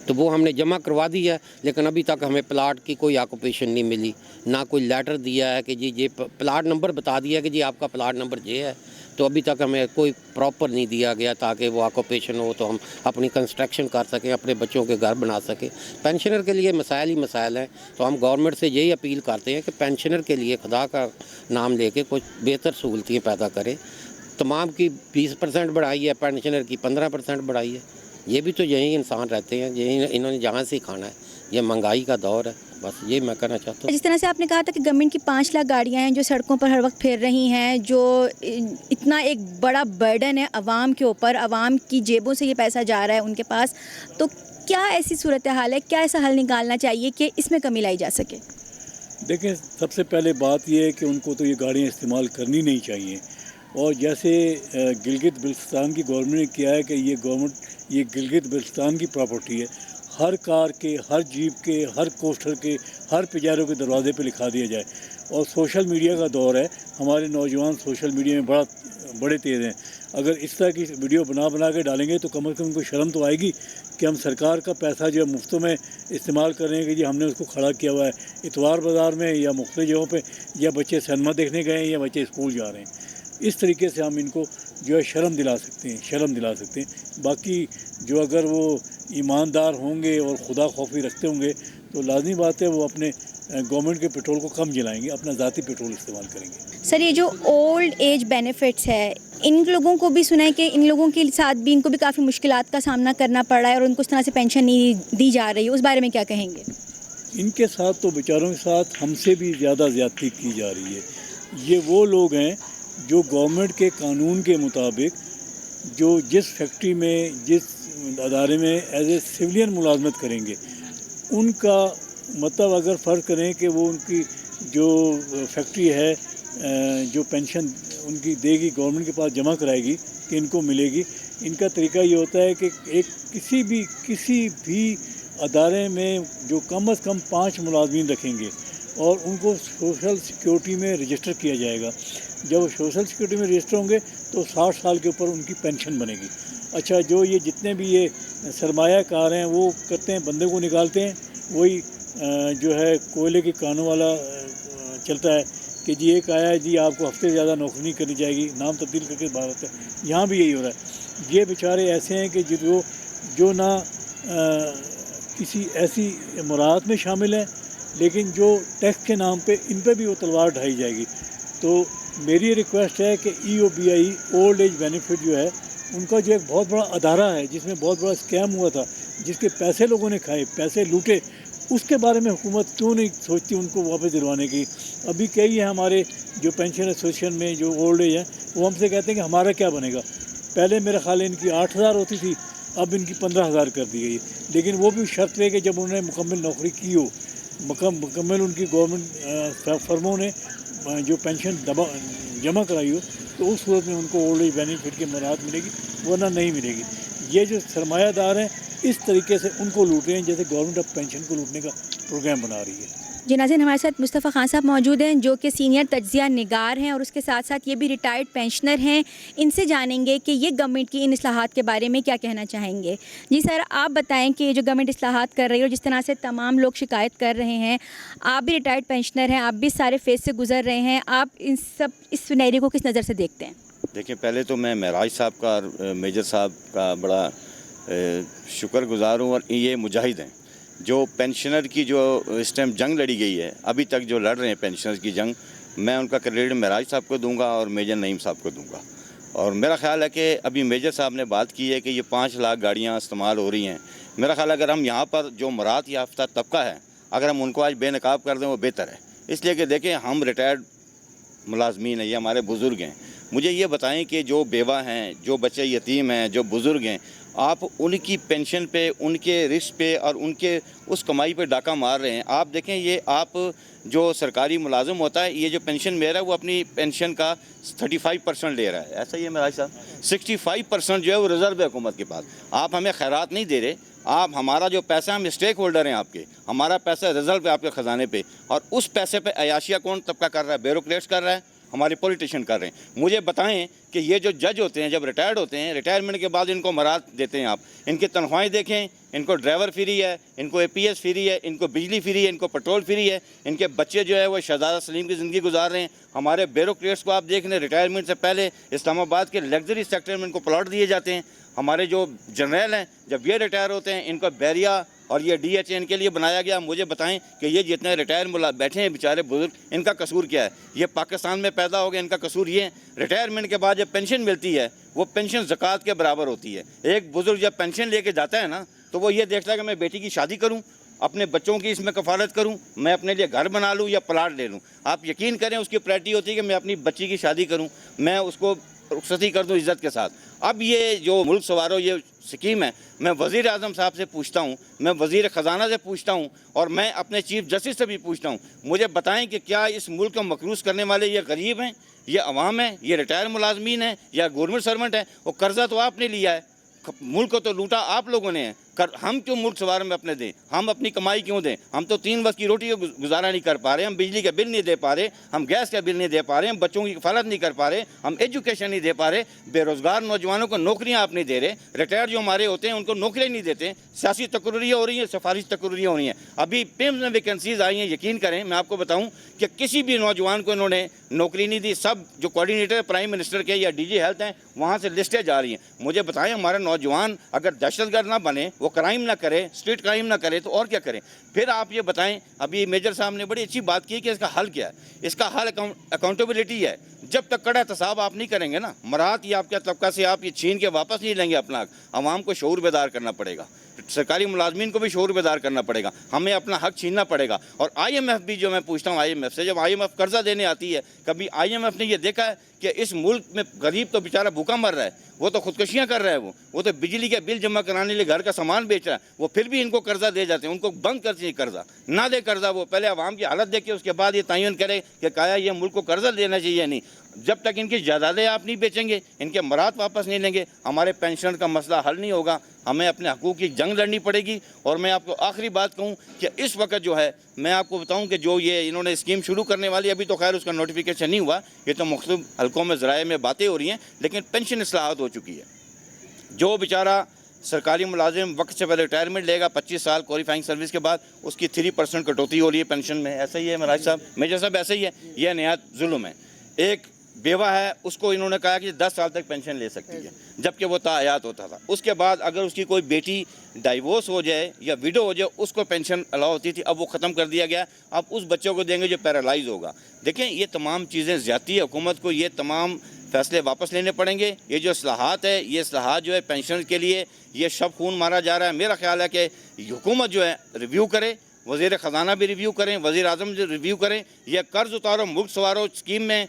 तो वो हमने जमा करवा दी है। लेकिन अभी तक हमें प्लाट की कोई ऑक्यूपेशन नहीं मिली, ना कोई लेटर दिया है कि जी ये प्लाट नंबर बता दिया कि जी आपका प्लाट नंबर ये है, तो अभी तक हमें कोई प्रॉपर नहीं दिया गया ताकि वो ऑक्यूपेशन हो तो हम अपनी कंस्ट्रक्शन कर सकें, अपने बच्चों के घर बना सकें। पेंशनर के लिए मसाइल ही मसाइल हैं, तो हम गवर्नमेंट से यही अपील करते हैं कि पेंशनर के लिए खुदा का नाम लेके कुछ बेहतर सहूलतें पैदा करें। तमाम की 20% बढ़ाई है, पेंशनर की 15% बढ़ाई है। ये भी तो यही इंसान रहते हैं, यही इन्होंने जहाँ से खाना है। ये महंगाई का दौर है। बस ये मैं कहना चाहता हूँ। जिस तरह से आपने कहा था कि गवर्नमेंट की 5 लाख गाड़ियाँ हैं जो सड़कों पर हर वक्त फिर रही हैं, जो इतना एक बड़ा बर्डन है आवाम के ऊपर, आवाम की जेबों से ये पैसा जा रहा है उनके पास, तो क्या ऐसी सूरत हाल है, क्या ऐसा हल निकालना चाहिए कि इसमें कमी लाई जा सके? देखें, सबसे पहले बात यह है कि उनको तो ये गाड़ियाँ इस्तेमाल करनी नहीं चाहिए। और जैसे गिलगित बल्तिस्तान की गवर्नमेंट ने किया है कि ये गिलगित बल्तिस्तान की प्रॉपर्टी है, हर कार के, हर जीप के, हर कोस्टर के, हर पिजारों के दरवाजे पे लिखा दिया जाए। और सोशल मीडिया का दौर है, हमारे नौजवान सोशल मीडिया में बड़े तेज़ हैं। अगर इस तरह की वीडियो बना के डालेंगे तो कम से कम उनको शर्म तो आएगी कि हम सरकार का पैसा जो है मुफ्तों में इस्तेमाल कर रहे हैं कि जी हमने उसको खड़ा किया हुआ है इतवार बाज़ार में या मुख्तलिफ जगहों पे, या बच्चे सिनेमा देखने गए हैं या बच्चे स्कूल जा रहे हैं। इस तरीके से हम इनको जो है शर्म दिला सकते हैं। बाकी जो अगर वो ईमानदार होंगे और खुदा खौफी रखते होंगे तो लाजमी बात है वो अपने गवर्नमेंट के पेट्रोल को कम जलाएंगे, अपना ज़ाती पेट्रोल इस्तेमाल करेंगे। सर, ये जो ओल्ड एज बेनिफिट्स है, इन लोगों को भी सुना है कि इन लोगों के साथ भी इनको भी काफ़ी मुश्किलात का सामना करना पड़ रहा है और उनको उस तरह से पेंशन नहीं दी जा रही है, उस बारे में क्या कहेंगे? इनके साथ तो बेचारों के साथ हमसे भी ज़्यादा ज़्यादती की जा रही है। ये वो लोग हैं जो गवर्नमेंट के कानून के मुताबिक जो जिस फैक्ट्री में, जिस अदारे में एज ए सिविलियन मुलाजमत करेंगे, उनका मतलब अगर फ़र्ज़ करें कि वो उनकी जो फैक्ट्री है जो पेंशन उनकी देगी, गवर्नमेंट के पास जमा कराएगी कि इनको मिलेगी, इनका तरीका ये होता है कि किसी भी अदारे में जो कम से कम 5 मुलाजमीन रखेंगे और उनको सोशल सिक्योरिटी में रजिस्टर किया जाएगा। जब सोशल सिक्योरिटी में रजिस्टर होंगे तो 60 साल के ऊपर उनकी पेंशन बनेगी। अच्छा, जो ये जितने भी ये सरमायाकार हैं वो करते हैं, बंदे को निकालते हैं, वही जो है कोयले की कानों वाला चलता है कि जी एक आया है जी आपको हफ्ते से ज़्यादा नौकरी नहीं करनी चाहिए, नाम तब्दील करके बाहर होता है। यहाँ भी यही हो रहा है। ये बेचारे ऐसे हैं कि जो ना किसी ऐसी मुराद में शामिल हैं, लेकिन जो टैक्स के नाम पे इन पे भी वो तलवार ढाई जाएगी। तो मेरी रिक्वेस्ट है कि EOBI ओल्ड एज बेनिफिट जो है उनका जो एक बहुत बड़ा अदारा है जिसमें बहुत बड़ा स्कैम हुआ था, जिसके पैसे लोगों ने खाए, पैसे लूटे, उसके बारे में हुकूमत क्यों नहीं सोचती उनको वापस दिलवाने की। अभी कई हैं हमारे जो पेंशन एसोसिएशन में जो ओल्ड एज हैं, वो हमसे कहते हैं कि हमारा क्या बनेगा। पहले मेरा ख्याल है इनकी 8,000 होती थी, अब इनकी 15,000 कर दी गई, लेकिन वो भी शर्त है कि जब उन्होंने मुकम्मल नौकरी की हो, मुकम्मल उनकी गवर्नमेंट फर्मों ने जो पेंशन जमा कराई हो, तो उस सूरत में उनको ओल्ड एज बेनिफिट की मराहत मिलेगी, वरना नहीं मिलेगी। ये जो सरमायादार हैं इस तरीके से उनको लूट रहे हैं जैसे गवर्नमेंट अब पेंशन को लूटने का प्रोग्राम बना रही है। जी नाज़रीन, हमारे साथ मुस्तफ़ा खान साहब मौजूद हैं जो कि सीनियर तज्ज़िया निगार हैं और उसके साथ साथ ये भी रिटायर्ड पेंशनर हैं। इनसे जानेंगे कि ये गवर्नमेंट की इन इस्लाहात के बारे में क्या कहना चाहेंगे। जी सर, आप बताएं कि जो गवर्नमेंट इस्लाहात कर रही है और जिस तरह से तमाम लोग शिकायत कर रहे हैं, आप भी रिटायर्ड पेंशनर हैं, आप भी सारे फेज से गुजर रहे हैं, आप इस सिनेरियो को किस नज़र से देखते हैं? देखिए, पहले तो मैं महराज साहब का और मेजर साहब का बड़ा शुक्रगुजार हूँ, और ये मुजाहिद हैं जो पेंशनर की जो इस टाइम जंग लड़ी गई है, अभी तक जो लड़ रहे हैं पेंशनर की जंग, मैं उनका क्रेडिट महराज साहब को दूंगा और मेजर नईम साहब को दूंगा। और मेरा ख्याल है कि अभी मेजर साहब ने बात की है कि ये 5 लाख गाड़ियाँ इस्तेमाल हो रही हैं। मेरा ख्याल है अगर हम यहाँ पर जो मुराद याफ्ता तबका है, अगर हम उनको आज बेनकाब कर दें वो बेहतर है। इसलिए कि देखें, हम रिटायर्ड मुलाजमीन हैं, ये हमारे बुज़ुर्ग हैं। मुझे ये बताएं कि जो बेवा हैं, जो बच्चे यतीम हैं, जो बुज़ुर्ग हैं, आप उनकी पेंशन पे, उनके रिस्क पे और उनके उस कमाई पे डाका मार रहे हैं। आप देखें, ये आप जो सरकारी मुलाजिम होता है, ये जो पेंशन ले रहा है वो अपनी पेंशन का 35% ले रहा है, ऐसा ही है मेरा साहब। 65% जो है वो रिजर्व है हुकूमत के पास। आप हमें खैरात नहीं दे रहे, आप हमारा जो पैसा, हम स्टेक होल्डर हैं आपके, हमारा पैसा रिजर्व है आपके ख़जाने पे, और उस पैसे पे अयाशिया कौन तबका कर रहा है? ब्यूरोक्रेट्स कर रहा है, हमारे पॉलिटिशियन कर रहे हैं। मुझे बताएं कि ये जो जज होते हैं जब रिटायर्ड होते हैं, रिटायरमेंट के बाद इनको मराहत देते हैं आप, इनकी तनख्वाहें देखें, इनको ड्राइवर फ्री है, इनको APS फ्री है, इनको बिजली फ्री है, इनको पेट्रोल फ्री है, इनके बच्चे जो है वो शहजादा सलीम की ज़िंदगी गुजार रहे हैं। हमारे ब्यूरोक्रेट्स को आप देख लें, रिटायरमेंट से पहले इस्लामाबाद के लग्जरी सेक्टर में इनको प्लॉट दिए जाते हैं। हमारे जो जनरल हैं जब ये रिटायर होते हैं, इनको बैरिया और ये DHA इनके लिए बनाया गया। मुझे बताएं कि ये जितने रिटायर बैठे हैं बेचारे बुजुर्ग, इनका कसूर क्या है? ये पाकिस्तान में पैदा हो गए, इनका कसूर ये है। रिटायरमेंट के बाद जब पेंशन मिलती है वो पेंशन ज़कात के बराबर होती है। एक बुजुर्ग जब पेंशन लेके जाता है ना, तो वो ये देखता है कि मैं बेटी की शादी करूं, اپنے بچوں کی اس میں کفالت کروں, میں اپنے لیے گھر بنا لوں یا پلاٹ لے لوں. آپ یقین کریں اس کی پرائرٹی ہوتی ہے کہ میں اپنی بچی کی شادی کروں, میں اس کو رخصتی کر دوں عزت کے ساتھ. اب یہ جو ملک سنوارو یہ سکیم ہے, میں وزیر اعظم صاحب سے پوچھتا ہوں, میں وزیر خزانہ سے پوچھتا ہوں, اور میں اپنے چیف جسٹس سے بھی پوچھتا ہوں, مجھے بتائیں کہ کیا اس ملک کو مقروض کرنے والے یہ غریب ہیں, یہ عوام ہیں, یہ ریٹائر ملازمین ہیں, یا گورنمنٹ سرونٹ ہیں؟ وہ قرضہ تو آپ نے لیا ہے, ملک کو تو لوٹا آپ لوگوں نے ہے. ہم کیوں ملک سوار میں اپنے دیں, ہم اپنی کمائی کیوں دیں؟ ہم تو 3 وقت کی روٹی کو گزارا نہیں کر پا رہے, ہم بجلی کا بل نہیں دے پا رہے, ہم گیس کا بل نہیں دے پا رہے, ہم بچوں کی کفالت نہیں کر پا رہے, ہم ایجوکیشن نہیں دے پا رہے, بے روزگار نوجوانوں کو نوکریاں آپ نہیں دے رہے, ریٹائر جو ہمارے ہوتے ہیں ان کو نوکریاں نہیں دیتے, سیاسی تقرریاں ہو رہی ہیں, سفارش تقرریاں ہو رہی ہیں. ابھی پیمز میں ویکنسیز آئی ہیں, یقین کریں میں آپ کو بتاؤں کہ کسی بھی نوجوان کو انہوں نے نوکری نہیں دی. سب جو کوآرڈینیٹر پرائم منسٹر کے یا ڈی جی ہیلتھ ہیں وہاں سے لسٹیں جا رہی ہیں. مجھے بتائیں ہمارا نوجوان اگر دہشت گرد نہ بنے, وہ کرائم نہ کرے, اسٹریٹ کرائم نہ کرے, تو اور کیا کریں؟ پھر آپ یہ بتائیں, ابھی میجر صاحب نے بڑی اچھی بات کی کہ اس کا حل کیا ہے. اس کا حل اکاؤنٹیبلٹی ہے. جب تک کڑا احتساب آپ نہیں کریں گے نا, مراحت یہ آپ کے طبقہ سے آپ یہ چھین کے واپس نہیں لیں گے اپنا حق, عوام کو شعور بیدار کرنا پڑے گا, سرکاری ملازمین کو بھی شعور بیدار کرنا پڑے گا, ہمیں اپنا حق چھیننا پڑے گا. اور آئی ایم ایف بھی, جو میں پوچھتا ہوں آئی ایم ایف سے, جب آئی ایم ایف قرضہ دینے آتی ہے, کبھی آئی ایم ایف نے یہ دیکھا ہے کہ اس ملک میں غریب تو بیچارہ بھوکا مر رہا ہے, وہ تو خودکشیاں کر رہا ہے, وہ تو بجلی کے بل جمع کرانے لیے گھر کا سامان بیچ رہا ہے, وہ پھر بھی ان کو قرضہ دے جاتے ہیں. ان کو بند کر چاہیے قرضہ, نہ دے قرضہ, وہ پہلے عوام کی حالت دیکھے اس کے بعد یہ تعین کرے کہ کیا یہ ملک کو قرضہ دینا چاہیے. نہیں, جب تک ان کی جائیدادیں آپ نہیں بیچیں گے, ان کے مراد واپس نہیں لیں گے, ہمارے پینشن کا مسئلہ حل نہیں ہوگا. ہمیں اپنے حقوق کی جنگ لڑنی پڑے گی. اور میں آپ کو آخری بات کہوں کہ اس وقت جو ہے, میں آپ کو بتاؤں کہ جو یہ انہوں نے اسکیم شروع کرنے والی, ابھی تو خیر اس کا نوٹیفیکیشن نہیں ہوا, یہ تو مختلف حلقوں میں ذرائع میں باتیں ہو رہی ہیں, لیکن پینشن اصلاحات ہو چکی ہے. جو بیچارہ سرکاری ملازم وقت سے پہلے ریٹائرمنٹ لے گا 25 سال کوالیفائنگ سروس کے بعد, اس کی 3% کٹوتی ہو رہی ہے پینشن میں. ایسا ہی ہے مراج صاحب, میجر صاحب, ایسا ہی ہے. یہ نہایت ظلم ہے. ایک بیوہ ہے, اس کو انہوں نے کہا کہ 10 سال تک پینشن لے سکتی ہے, جبکہ وہ تاحیات ہوتا تھا. اس کے بعد اگر اس کی کوئی بیٹی ڈائیورس ہو جائے یا ویڈو ہو جائے, اس کو پینشن الاؤ ہوتی تھی, اب وہ ختم کر دیا گیا. اب اس بچوں کو دیں گے جو پیرالائز ہوگا. دیکھیں یہ تمام چیزیں زیادتی ہے. حکومت کو یہ تمام فیصلے واپس لینے پڑیں گے. یہ جو اصلاحات ہے, یہ اصلاحات جو ہے پینشن کے لیے یہ شب خون مارا جا رہا ہے. میرا خیال ہے کہ حکومت جو ہے ریویو کرے, وزیر خزانہ بھی ریویو کریں, وزیر اعظم بھی ریویو کریں. یہ قرض اتارو ملک سنوارو اسکیم میں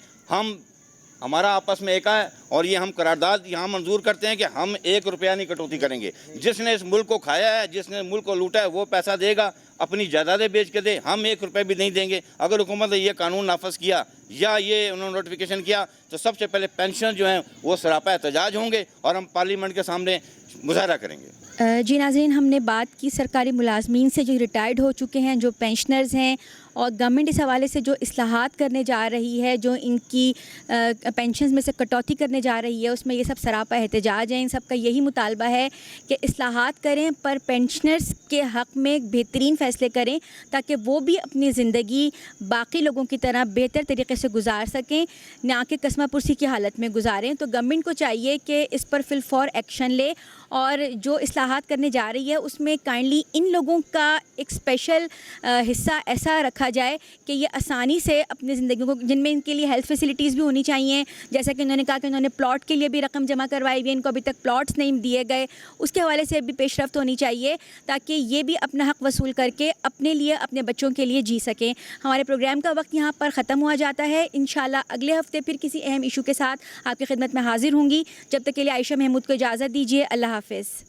ہمارا آپس میں ایک ہے, اور یہ ہم قرارداد یہاں منظور کرتے ہیں کہ ہم 1 روپیہ نہیں کٹوتی کریں گے. جس نے اس ملک کو کھایا ہے, جس نے ملک کو لوٹا ہے, وہ پیسہ دے گا, اپنی جائیدادیں بیچ کے دے. ہم 1 روپے بھی نہیں دیں گے. اگر حکومت نے یہ قانون نافذ کیا یا یہ انہوں نے نوٹیفیکیشن کیا, تو سب سے پہلے پینشن جو ہیں وہ سراپا احتجاج ہوں گے, اور ہم پارلیمنٹ کے سامنے مظاہرہ کریں گے. جی ناظرین, ہم نے بات کی سرکاری ملازمین سے جو ریٹائرڈ ہو چکے ہیں, جو پینشنرز ہیں, اور گورنمنٹ اس حوالے سے جو اصلاحات کرنے جا رہی ہے, جو ان کی پینشنز میں سے کٹوتی کرنے جا رہی ہے, اس میں یہ سب سراپا احتجاج ہیں. ان سب کا یہی مطالبہ ہے کہ اصلاحات کریں, پر پینشنرز کے حق میں بہترین فیصلے کریں, تاکہ وہ بھی اپنی زندگی باقی لوگوں کی طرح بہتر طریقے سے گزار سکیں, نہ کہ قسمہ پرسی کی حالت میں گزاریں. تو گورنمنٹ کو چاہیے کہ اس پر فی الفور ایکشن لے, اور جو اصلاحات کرنے جا رہی ہے اس میں کائنڈلی ان لوگوں کا ایک اسپیشل حصہ ایسا رکھا جائے کہ یہ آسانی سے اپنی زندگیوں کو, جن میں ان کے لیے ہیلتھ فیسلٹیز بھی ہونی چاہیے, جیسا کہ انہوں نے کہا کہ انہوں نے پلاٹ کے لیے بھی رقم جمع کروائی ہوئی ہے, ان کو ابھی تک پلاٹس نہیں دیے گئے, اس کے حوالے سے بھی پیش رفت ہونی چاہیے, تاکہ یہ بھی اپنا حق وصول کر کے اپنے لیے, اپنے بچوں کے لیے جی سکیں. ہمارے پروگرام کا وقت یہاں پر ختم ہوا جاتا ہے. انشاءاللہ اگلے ہفتے پھر کسی اہم ایشو کے ساتھ آپ کی خدمت میں حاضر ہوں گی. جب تک کے لیے عائشہ محمود کو اجازت دیجیے. اللہ حافظ.